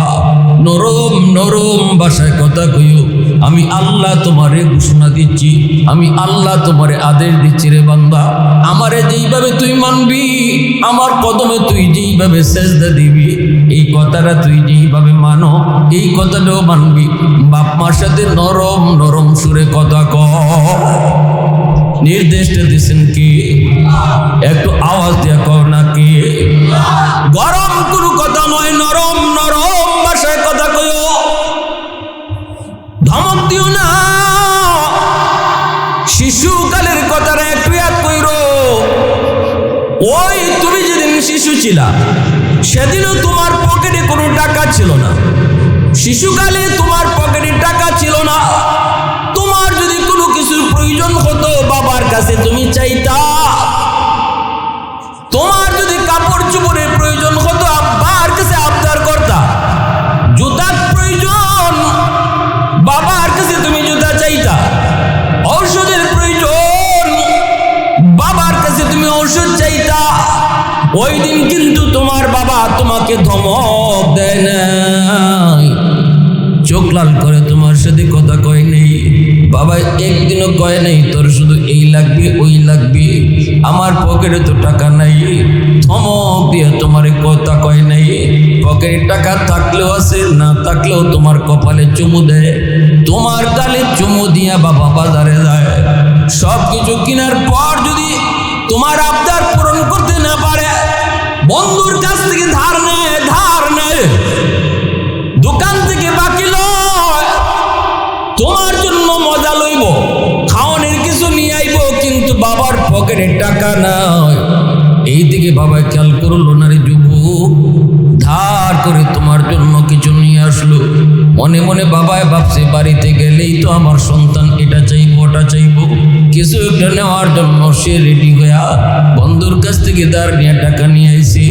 A: নরম নরম ভাষায় কথা কইও। আমি আল্লাহ তোমারে ঘোষণা দিচ্ছি, আমি আল্লাহ তোমারে আদেশ দিচ্ছি রে বান্দা, আমারে যেইভাবে তুই মানবি, আমার কদমে তুই যেইভাবে সেজদা দিবি, এই কথাটা তুই যেইভাবে মানো, এই কথাটাও মানবি। বাপ মার সাথে নরম নরম সুরে কথা কও। নির্দেশটা দিচ্ছেন কি? একটু আওয়াজ দিয়ে কও নাকি? গরম কোনো কথা নয়, নরম নরম ভাষায় কথা কইও, ধমক দিও না। শিশুকালের কথাটা একটু ইয়াদ কইরো। ওই তুমি যেদিন শিশু ছিলা সেদিনও তোমার পকেটে কোনো টাকা ছিল না। শিশুকালে তোমার পকেটে টাকা ছিল না। তোমার যদি কোনো কিছুর প্রয়োজন হতো বাবার কাছে তুমি চাইতা। তোমার যদি কাপড় চোপড়ের প্রয়োজন হতো আব্বার কাছে আবদার করতা। জুতার প্রয়োজন বাবার কাছে তুমি জুতা চাইতা। ঔষধের প্রয়োজন বাবার কাছে তুমি ঔষধ চাইতা। ওই দিন কিন্তু তোমার বাবা তোমাকে ধমক দেয় নাই, চোখ লাল করে তোমার সাথে কথা কয় নেই। বাবা একদিনও কয় নাই তোর শুধু এই লাগবে ওই লাগবে, আমার পকেটে তো টাকা নাই। ধমক দিয়ে তোমার কথা কয় নাই। পকেটে টাকা থাকলেও আছে, না থাকলেও তোমার কপালে চুমু দেয়, তোমার গালে চুমু দিয়া বাবা বাজারে যায়। সব কিছু কেনার পর যদি তোমার আবদার পূরণ করতে না পারে, বন্ধুর কাছ থেকে ধার নেয়, দোকান থেকে বাকি লয়, তোমার জন্য মজা লইব, খাওয়ানোর কিছু নিয়ে আইব, কিন্তু বাবার পকেটে টাকা নাই। এই দিকে বাবা খেয়াল করলো না রে যুবক, ধার করে তোমার জন্য কিছু নিয়ে আসলো। মনে মনে বাবায় ভাবছে বাড়িতে গেলেই তো আমার সন্তান এটা চাইবো ওটা চাইবো, কিছু একটা নেওয়ার জন্য সে রেডি হইয়া বন্ধুর কাছ থেকে ধার নিয়ে টাকা নিয়ে আইছে,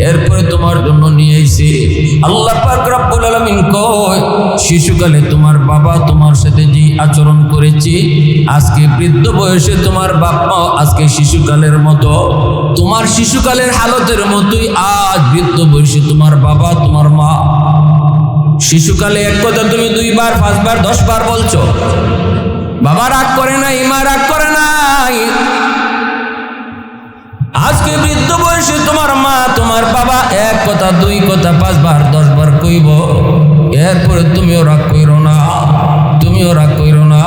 A: এরপরে তোমার জন্য নিয়ে আইছে। আল্লাহ পাক রব্বুল আলামিন কয়, শিশুকালে তোমার বাবা তোমার সাথে যে আচরণ করেছে, আজকে বৃদ্ধ বয়সে তোমার বাপ মা আজকে শিশুকালের মতো, তোমার শিশুকালের হালতের মতোই আজ বৃদ্ধ বয়সে তোমার বাবা তোমার মা। শিশুকালে এক কথা তুমি 2 বার 5 বার 10 বার বলছো, বাবা রাগ করে নাই, মা রাগ করে নাই। আজকে বৃদ্ধ বয়সে তোমার মা তোমার বাবা এক কথা 2 কথা 5 বার 10 বার কইব, এরপরে তুমিও রাগ কইরো না, তুমিও রাগ কইরো না।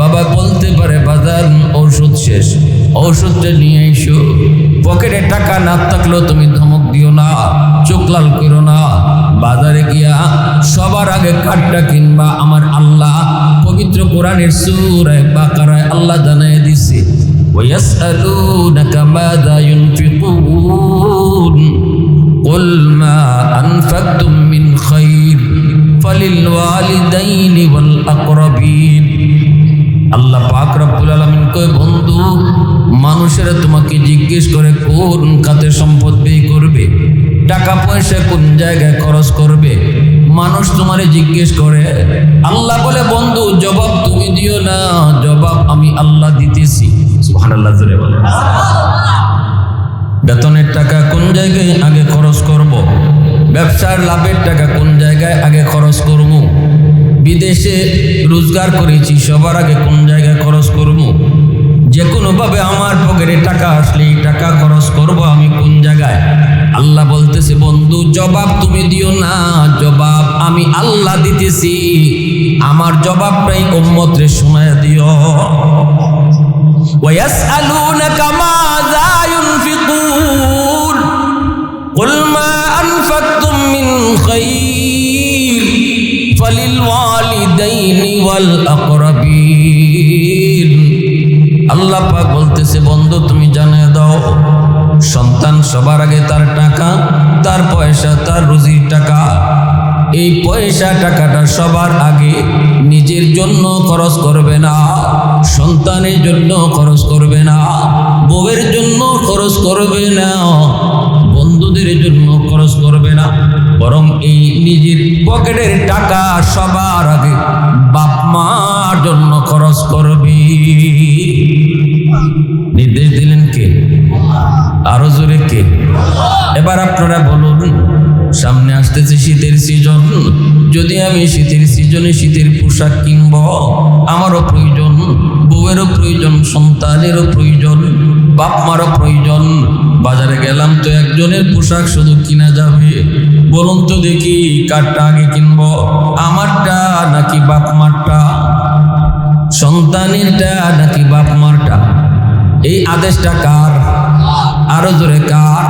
A: বাবা বলতে পারে বাজার ঔষধ শেষ, ঔষধটা নিয়ে এসো। পকেটে টাকা না থাকলেও তুমি ধমক দিও না, চোখ লাল করো না। বাজারে গিয়া সবার আগে কাঠটা কিনবা। আমার আল্লাহ পবিত্র কোরআনের সূরা বাকারায় আল্লাহ জানায় দিছে, ওয়ায়াসআলুনাকা মাযা ইউনফিকুন কুল মা আনফাকতুম মিন খায়র ফালিল ওয়ালিদাইনি ওয়াল আকরাবিন। আল্লাহ পাক রব্বুল আলামিন কয়, বন্ধু মানুষেরা তোমাকে জিজ্ঞেস করে কোন খাতে সম্পদ ব্যয় করবে, টাকা পয়সা কোন জায়গায় খরচ করবে, মানুষ তোমারে জিজ্ঞেস করে। আল্লাহ বলে, বন্ধু জবাব তুমি দিও না, জবাব আমি আল্লাহ দিতেছি। সুবহানাল্লাহ জোরে বলে। বেতনের টাকা কোন জায়গায় আগে খরচ করব, ব্যবসার লাভের টাকা কোন জায়গায় আগে খরচ করব, বিদেশে রোজগার করেছি সবার আগে কোন জায়গায় খরচ করব, যে কোনোভাবে আমার পকেটে টাকা আসলে এই টাকা খরচ করব আমি কোন জায়গায়। আল্লাহ বলতেছে, বন্ধু জবাব তুমি দিও না, জবাব আমি আল্লাহ দিতেছি। আমার জবাবটাই উম্মতরে শোনায় দিও। ওয়ায়াসআলুনাকা মাযা ইউনফিকুন কুল মা আনফাকতুম মিন খায়র ফালিল ওয়ালিদাইনি ওয়াল আকরাবিন। আল্লাহ পাক বলতেছে, বন্ধু তুমি জানিয়ে দাও, সন্তান সবার আগে তার টাকা, তার পয়সা, তার রুজির টাকা, এই পয়সা টাকাটা সবার আগে নিজের জন্য খরচ করবে না, সন্তানের জন্য খরচ করবে না, বউয়ের জন্য খরচ করবে না, বন্ধুদের জন্য খরচ করবে না, বরং এই নিজের পকেটের টাকা সবার আগে বাপ মার জন্য খরচ করবি। নির্দেশ দিলেন কে? আরো জোরে কে? এবার আপনারা বলুন, সামনে আসতেছে শীতের সিজন, যদি আমি শীতের সিজনে শীতের পোশাক কিনব, আমারও প্রয়োজন, বউয়েরও প্রয়োজন, সন্তানেরও প্রয়োজন, বাপ মারও প্রয়োজন। বাজারে গেলাম তো একজনের পোশাক শুধু কিনা যাবে, বলুন তো দেখি কারটা আগে কিনব, আমারটা নাকি বাপ মারটা, সন্তানেরটা নাকি বাপ মারটা? এই আদেশটা কার? আরো জোরে কার?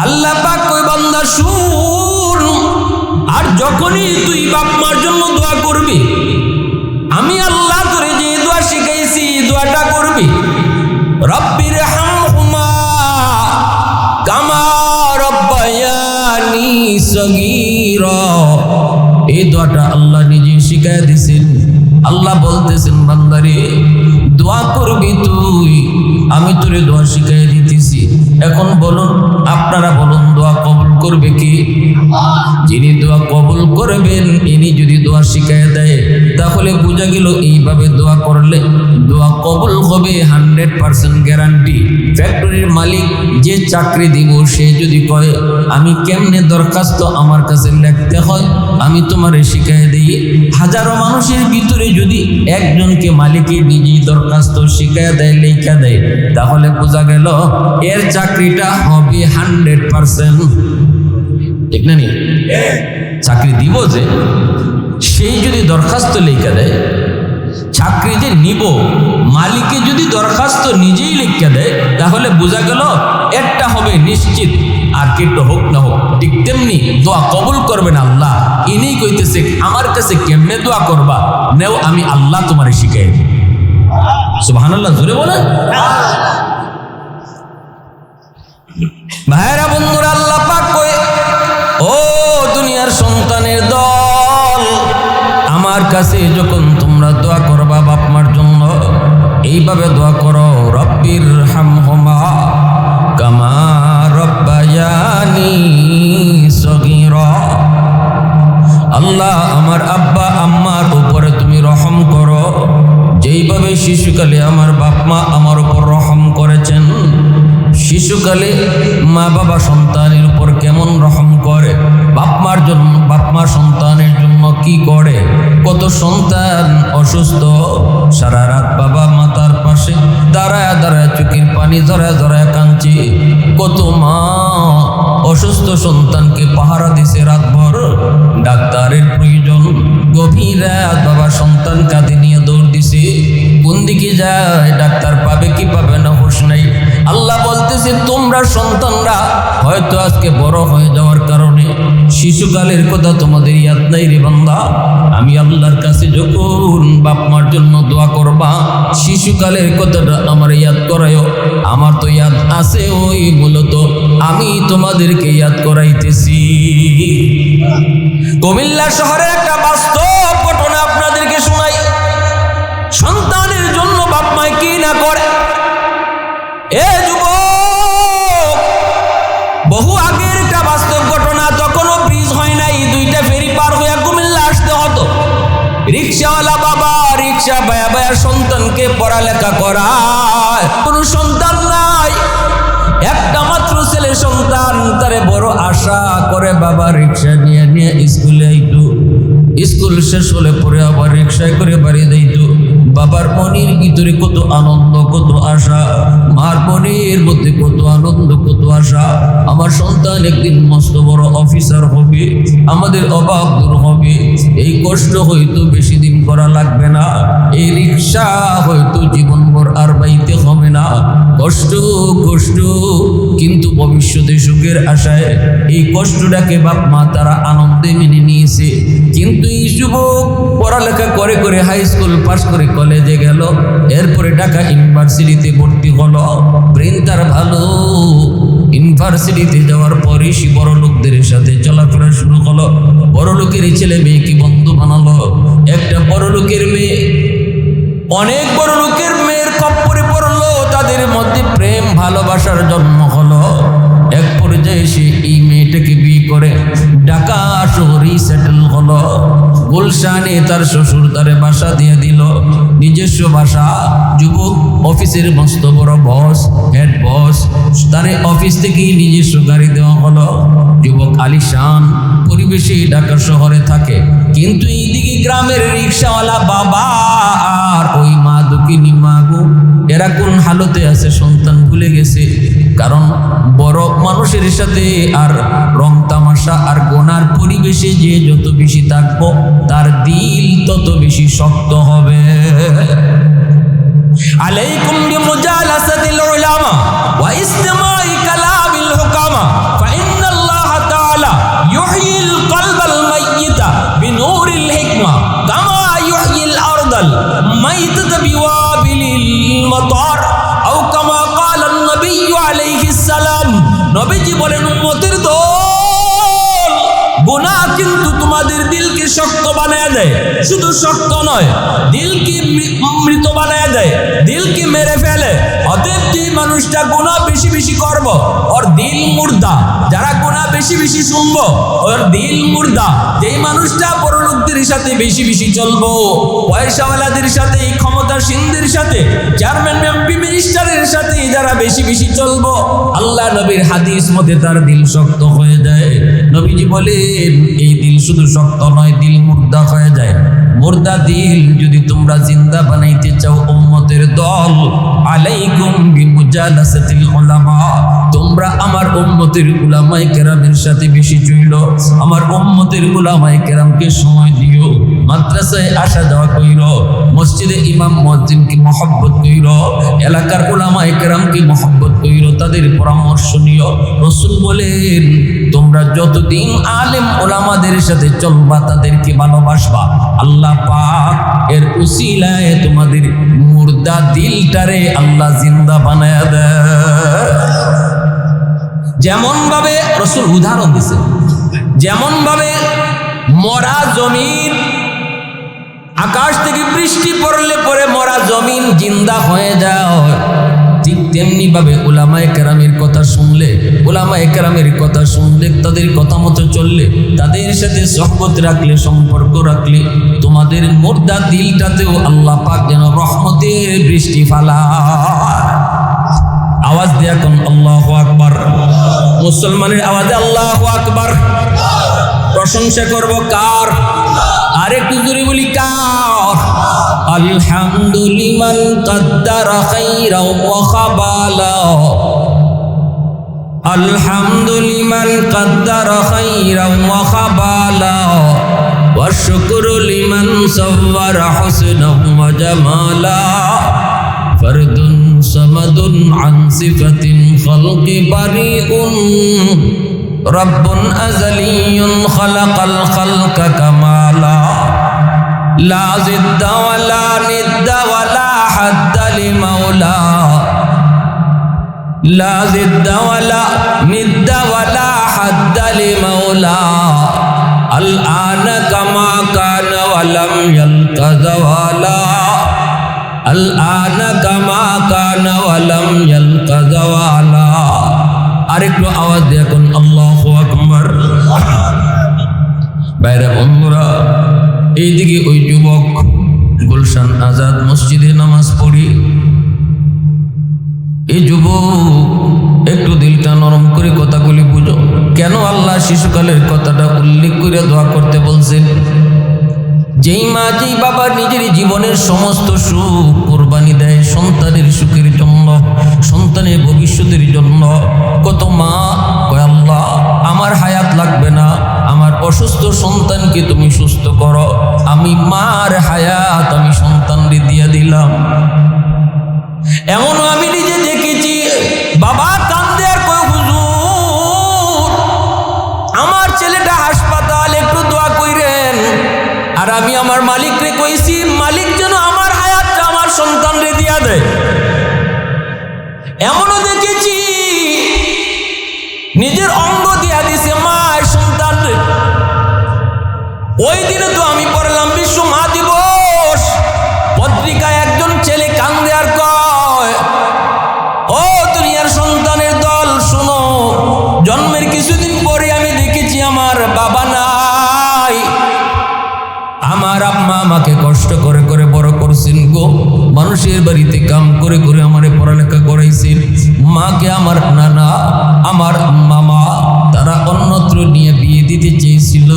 A: আল্লাহ পাক কই বান্দা শুন, আর যখনই তুই বাপ মার জন্য দোয়া করবি, আমি আল্লাহ তোরে যে দোয়া শিখাইছি দোয়াটা করবি, রব্বির হামহুমা কামা রব্বায়ানি সগীরা। এই দোয়াটা আল্লাহ নিজে শিখাই দিয়েছেন। আল্লাহ বলতেছেন বান্দারে দোয়া করবি তুই, আমি তোরে দোয়া শিখাই দিতেছি। এখন বলুন, আপনারা বলুন, দোয়া কবুল করবে কি? যিনি দোয়া কবুল করবেন ইনি যদি দোয়া শিখাই দেয়, তাহলে বোঝা গেল এইভাবে দোয়া করলে দোয়া কবুল হবে 100% গ্যারান্টি। ফ্যাক্টরির মালিক যে চাকরি দিব সে যদি কয় আমি কেমনে দরখাস্ত আমার কাছে লিখতে হয় আমি তোমারে শিখাই দিই, হাজারো মানুষের ভিতরে যদি একজনকে মালিকের নিজেই দরখাস্ত শিখাই দেয়, লেখা দেয়, তাহলে বোঝা গেল এর চাকরিটা হবে 100%। ঠিক না? নি চাকরি দিব যে সেই যদি দরখাস্ত লেখা দেয়, চাকরি যে নিব মালিকে যদি দরখাস্ত নিজেই লিখে দেয়, তাহলে বোঝা গেল একটা হবে নিশ্চিত, আর কেটো হোক না হোক। ঠিক তেমনি দোয়া কবুল করবেন আল্লাহ, ইনি কইতেছে আমার কাছে কেমনে দোয়া করবা, নেও আমি আল্লাহ তোমারে শিখাই। সুবহানাল্লাহ, জোরে বলেন। ভাইরা বন্ধুরা, আল্লাহ পাক কয় ও দুনিয়ার সন্তানের দল, আমার কাছে যখন তোমরা দোয়া করবা বাপ মার জন্য, এইভাবে দোয়া করো, রব্বির হামহুমা কামা রব্বায়ানি সগীরা। আল্লাহ আমার আব্বা আম্মার উপরে তুমি রহম করো, যেইভাবে শিশুকালে আমার বাপ মা আমার উপর রহম করেছেন। শিশুকালে মা বাবা সন্তানের উপর কেমন রহম করে, বাপ মা সন্তানের জন্য কি করে। কত সন্তান অসুস্থ, সারা রাত বাবা মাতার পাশে দাঁড়ায় দাঁড়ায় চোখের পানি জড়ায় জড়ায় কাঁদছে। কত মা অসুস্থ সন্তানকে পাহারা দিছে রাতভর, ডাক্তারের প্রয়োজন, গভীর রাত বাবা সন্তান কাঁধে নিয়ে দৌড় দিছে, কোন দিকে যায় ডাক্তার পাবে কি পাবে না হুঁশ নাই। আল্লাহ বলতেছে তোমরা সন্তানরা হয়তো আজকে বড় হয়ে যাওয়ার কারণে শিশুকালের কথা তোমাদের ইয়াদ নাই রে বান্দা। আমি আল্লাহর কাছে যখন বাপ মার জন্য দোয়া করবা, শিশুকালের কথাটা আমার ইয়াদ করায়ও। আমার তো ইয়াদ আছে, ওই মূলত আমি তোমাদেরকে ইয়াদ করাইতেছি। কুমিল্লা শহরের একটা বাস্তব ঘটনা আপনাদেরকে শোনাই। সন্তানের জন্য বাপ মায় কি না করে। এ যুবক, বহু আগের একটা বাস্তব ঘটনা, তখনও ব্রিজ হয় নাই, দুইটা ফেরি পার হয়ে কুমিল্লা আসতে হতো। রিক্সাওয়ালা বাবা রিক্সা বায়া বায়া সন্তানকে পড়ালেখা করায়, কোনো সন্তান নাই, একটা মাত্র ছেলে সন্তান, তারে বড় আশা করে বাবা রিক্সা নিয়ে নিয়ে স্কুলে আইতো। স্কুল শেষ হলে পরে আবার রিক্সায় করে বাড়ি যাইতো। বাবার মনের ভিতরে কত আনন্দ, কত আশা, মার মনের মধ্যে কত আনন্দ, কত আশা। আমার সন্তান একদিন মস্ত বড় অফিসার হবে, আমাদের অভাব দূর হবে। এই কষ্ট হয়তো বেশি দিন করা লাগবে না, এই রিক্সা হয়তো জীবনভর আর বাইতে হবে না। কষ্ট কষ্ট, কিন্তু ভবিষ্যতে সুখের আশায় এই কষ্টটাকে বাপ মা তারা আনন্দে মেনে নিয়েছে। কিন্তু এই যুবক পড়ালেখা করে করে হাই স্কুল পাস করে কলেজে গেল, এরপরে ঢাকা ইউনিভার্সিটিতে ভর্তি হলো। ব্রেন তার ভালো, ইউনিভার্সিটিতে যাওয়ার পরে সে বড় লোকদের সাথে চলাফেরা শুরু হলো। বড় লোকের ছেলে মেয়েকে বন্ধু বানালো। একটা বড় লোকের মেয়ে অনেক বড় লোকের মেয়ের খপ্পরে পড়লো, তাদের মধ্যে প্রেম ভালোবাসার জন্ম হলো। এক পর্যায়ে সে এই মেয়েটাকে বিয়ে করে ঢাকা শহরেই সেটেল হলো। গুলশানে তার শ্বশুর তারে বাসা দিয়ে দিল, নিজস্ব বাসা। যুবক অফিসের মস্ত বড় বস, হেড বস, তারে অফিস থেকেই নিজস্ব গাড়ি দেওয়া হলো। যুবক আলিশান পরিবেশে ঢাকা শহরে থাকে, কিন্তু এইদিকে গ্রামের রিক্সাওয়ালা বাবা আর ওই মা দুঃখিনী মা গো, এরা কোন হালতে আছে সন্তান ভুলে গেছে। কারণ বড় মানুষের সাথে আর রং তামাশা আর গোনার পরিবেশে যে যত বেশি থাকবো তার দিল তত বেশি শক্ত হবে। আলাইকুম বিমুজালাসাতিল উলামা ওয়া ইসতিমাই কালামিল হুকামা ফাইন্নাল্লাহ তাআলা ইউহয়িল কলবাল মাইয়িতা বিনূরিল হিকমা কামা ইউহয়িল আরদাল মাইয়িতা বিওয়াবিলিল মাতার আও কামা ক্বালা নবী আলাইহিস সালাম। নবীজি বলেন, উম্মতের দল, গুনাহ কিন্তু তোমাদের দিলকে শক্ত বানায় দেয়। শুধু শক্ত নয়, দিলকে মৃত বানায় দেয়, দিলকে মেরে ফেলে। অতএব যে মানুষটা গুনাহ বেশি বেশি করব, ওর দিল মুর্দা। যারা গুনাহ বেশি বেশি শুনবো, ওর দিল মুর্দা। যেই মানুষটা বড় লোকদের সাথে বেশি বেশি চলবো, পয়সাওয়ালাদের সাথে, ক্ষমতাসীনদের সাথে, চেয়ারম্যান এমপি মিনিস্টারের সাথে যারা বেশি বেশি চলবো, আল্লাহ নবীর হাদিস মতে তার দিল শক্ত হয়ে যায়। নবীজি বলেন, এই দিল শুধু শক্ত নয়, দিল মুর্দা হয়ে যায়। মুর্দা দিল যদি তোমরা জিন্দা বানাইতে চাও উম্মতের দল, আলাইকুম বিমুজালাসাতিল উলামা, তোমরা আমার উম্মতের উলামায়ে কেরামের সাথে বেশি চইলো। আমার উম্মতের উলামায়ে কেরামকে সময় দিও, মাদ্রাসায় আসা যাওয়া কইরো, মসজিদে ইমাম মুয়াজ্জিনকে মহব্বত কইরো, এলাকার উলামায়ে কেরামকে মহব্বত কইরো, তাদের পরামর্শ নিও। রাসূল বলেন, তোমরা যতদিন আলেম ওলামাদের সাথে চলবা, তাদেরকে ভালোবাসবা, আল্লাহ পাক এর উসিলায় তোমাদের মুর্দা দিলটারে আল্লাহ জিন্দা বানায়া দেয়। যেমন ভাবে রাসূল উদাহরণ দিয়েছে, যেমন ভাবে মরা জমিন, আকাশ থেকে বৃষ্টি পড়লে পরে মরা জমিন জিন্দা হয়ে যায়, ঠিক তেমনি ভাবে উলামায়ে কেরামের কথা শুনলে, উলামায়ে কেরামের কথা শুনলে, তাদের কথা মতো চললে, তাদের সাথে সহবত রাখলে, সম্পর্ক রাখলে, তোমাদের মুর্দা দিলটাতেও আল্লাহ পাক যেন রহমতের বৃষ্টি ফালায়। আওয়াজ দিয়ে এখন আল্লাহু আকবার, মুসলমানের আওয়াজে আল্লাহু আকবার। প্রশংসা করব কার? আর একটু জোরে বলি কার? আলহামদুলিমান কাদ্দারা খাইরাও ওয়া খাবালা, আলহামদুলিমান কাদ্দারা খাইরাও ওয়া খাবালা, ওয়া শুকরু লিমান সাওয়ারা হুসনাও ওয়া জামালা, ফারদুন সামাদুন আন সিফাতিন খালকি বারিউন, রব্বুন আযালিয়ুন খালাকাল খালকা কামালা, লা জিদ্দা ওয়ালা নিদ্দা ওয়ালা হাদ্দা লিমাওলা, লা জিদ্দা ওয়ালা নিদ্দা ওয়ালা হাদ্দা লিমাওলা, আল আনা কামা কানা ওয়ালাম ইয়ালকা যাওয়ালা, আল আনা কামা কানা ওয়ালাম ইয়ালকা যাওয়ালা। আরেকটু আওয়াজ দিয়ে এখন আল্লাহু আকবার। বাইরে বন্ধুরা, এইদিকে ওই যুবক গুলশান আজাদ মসজিদে নামাজ পড়ি, এই যুবক একটু দিলটা নরম করে কথাগুলি বুঝো। কেন আল্লাহ শিশুকালের কথাটা উল্লেখ করে দোয়া করতে বলছেন? যেই মা, যেই বাবা নিজের জীবনের সমস্ত সুখ কোরবানি দেয় সন্তানের সুখের জন্য, সন্তানের ভবিষ্যতের জন্য। কত মা কয়, আল্লাহ আমার হায়াত লাগবে না, আমার অসুস্থ সন্তানকে তুমি সুস্থ করো, আমি মার হায়াত আমি সন্তানকে দিয়ে দিলাম। এমনও আমি নিজে দেখেছি, বাবা কান্দে আর কয়, হুজুর আমার ছেলেটা হাসপাতাল, একটু দোয়া কইরেন। আর আমি আমার মালিকরে কইছি, মালিক যেন আমার হায়াতটা আমার সন্তানরে দিয়া দেয়। এমনও দেখেছি নিজের অঙ্গ দিয়া দিছে মা সন্তানরে। ওই দিনে তো আমি পড়লাম বিশ্ব মা দিবস পত্রিকায়, একজন ছেলে কান্দে আর কয়, ও দুনিয়ার সন্তানের দল শুনো, জন্মের কিছুদিন পরে আমি দেখেছি আমার বাবা নাই, আমার আম্মা আমাকে কষ্ট করে করে বড় করছেন গো, মানুষের বাড়িতে কাম করে করে আমারে পড়ালেখা করাইছেন। মাকে আমার নানা, আমার মামা তারা অন্যত্র নিয়ে বিয়ে দিতে চেয়েছিল,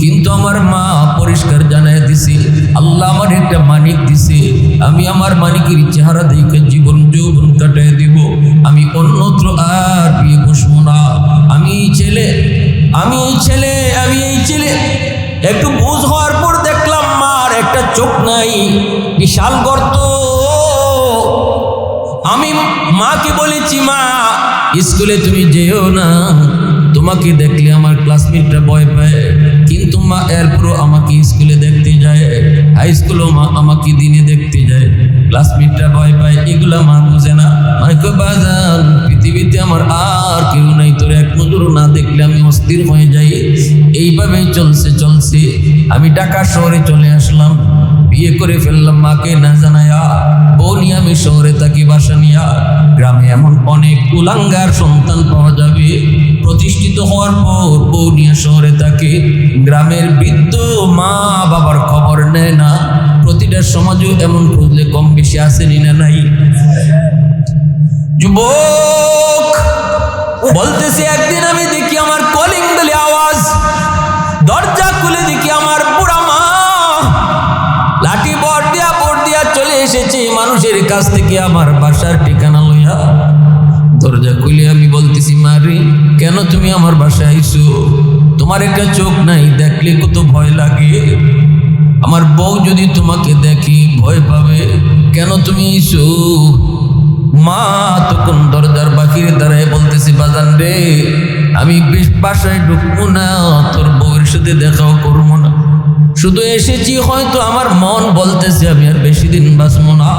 A: কিন্তু আমার মা পরিষ্কার জানায় দিছে আল্লাহ আমার একটা মানিক দিছে, আমি আমার মানিকের চেহারা দেখে জীবন যৌবন কাটায় দিব, আমি অন্যত্র আর বিয়ে বসবো না। আমি এই ছেলে একটু বুঝ হওয়ার পর দেখলাম মার একটা চোখ নাই, বিশাল গর্ত। আমি মাকে বলেছি মা স্কুলে তুমি যেও না, তোমাকে দেখলে আমার ক্লাসমেটরা ভয় পায়, কিন্তু মা এরপরও আমাকে স্কুলে দেখতে যায়, হাই স্কুলেও মা আমাকে দিনে দেখতে যায়, ক্লাসমেটরা ভয় পায়, এগুলা মা বুঝে না। মানে কই বাজান পৃথিবীতে আমার আর কেউ নাই, তোর এক নজর না দেখলে আমি অস্থির হয়ে যাই। এইভাবেই চলছে আমি ঢাকা শহরে চলে আসলাম, বিয়ে করে ফেললাম মাকে না জানায়া। বউ নিয়ে আমি শহরে থাকি বাসা নিয়া। গ্রামে এমন অনেক কুলাঙ্গার সন্তান পাওয়া যাবে, প্রতিষ্ঠিত হওয়ার পর বউ নিয়ে শহরে থাকে, গ্রামের বৃদ্ধ মা বাবার খবর নেয় না। প্রতিটা সমাজেও এমন খুঁজলে কম বেশি আসেনি না নাই? যুবক বলতেছি, একদিন আমি দেখি আমার কলিং বেলে আওয়াজ, দরজা খুলে দেখি আমার বুড়া মা লাঠি বট দিয়া চলে এসেছে মানুষের কাছ থেকে আমার বাসার ঠিকানা লইয়া। দরজা খুলে আমি বলতেছি, মারি কেন তুমি আমার বাসায় আইছো? তোমার একটা চোখ নাই, দেখলে কত ভয় লাগে, আমার বউ যদি তোমাকে দেখি ভয় পাবে, কেন তুমি আইছো? মা তখন দরজার বাহিরে দাঁড়ায় বলতেছি, বাজান রে আমি বাসায় ঢুকবো না, তোর বউয়ের সাথে দেখাও করবো না, শুধু এসেছি হয়তো আমার মন বলতেছে আমি আর বেশি দিন বাঁচবো না,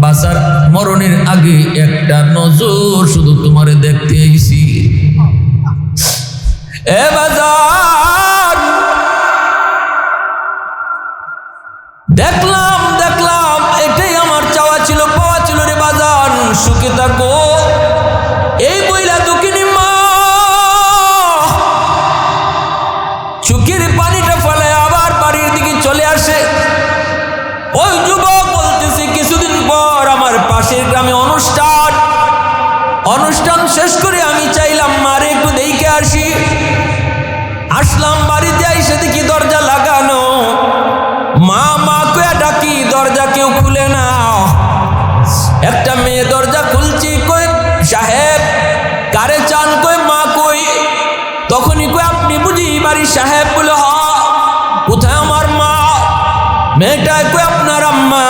A: বাঁচার মরণের আগে একটা নজর শুধু তোমারে দেখতে আইছি। এ বাজার দেখলাম এটাই আমার চাওয়া ছিল, পাওয়া ছিল রে বাজার, সুখে থাকো। এই বইলা দুঃখিনী মা চোখের পানিটা ফেলে আবার বাড়ির দিকে চলে আসে। ওই যুবক বলতেছে, কিছুদিন পর আমার পাশের গ্রামে অনুষ্ঠান শেষ করে আমি চাইলাম মারে একটু দেখে আসি। আসলাম বাড়িতে, এসে দেখি দরজা লাগানো, মা কয়ে ডাকি, দরজা কেউ খুলে না। একটা মেয়ে দরজা খুলছি, কই সাহেব কারে চান? কই মা কই? তখনই কই আপনি বুঝি বাড়ির সাহেব? বলে হ। কোথায় আমার মা? মেয়েটায় কই আপনার আম্মা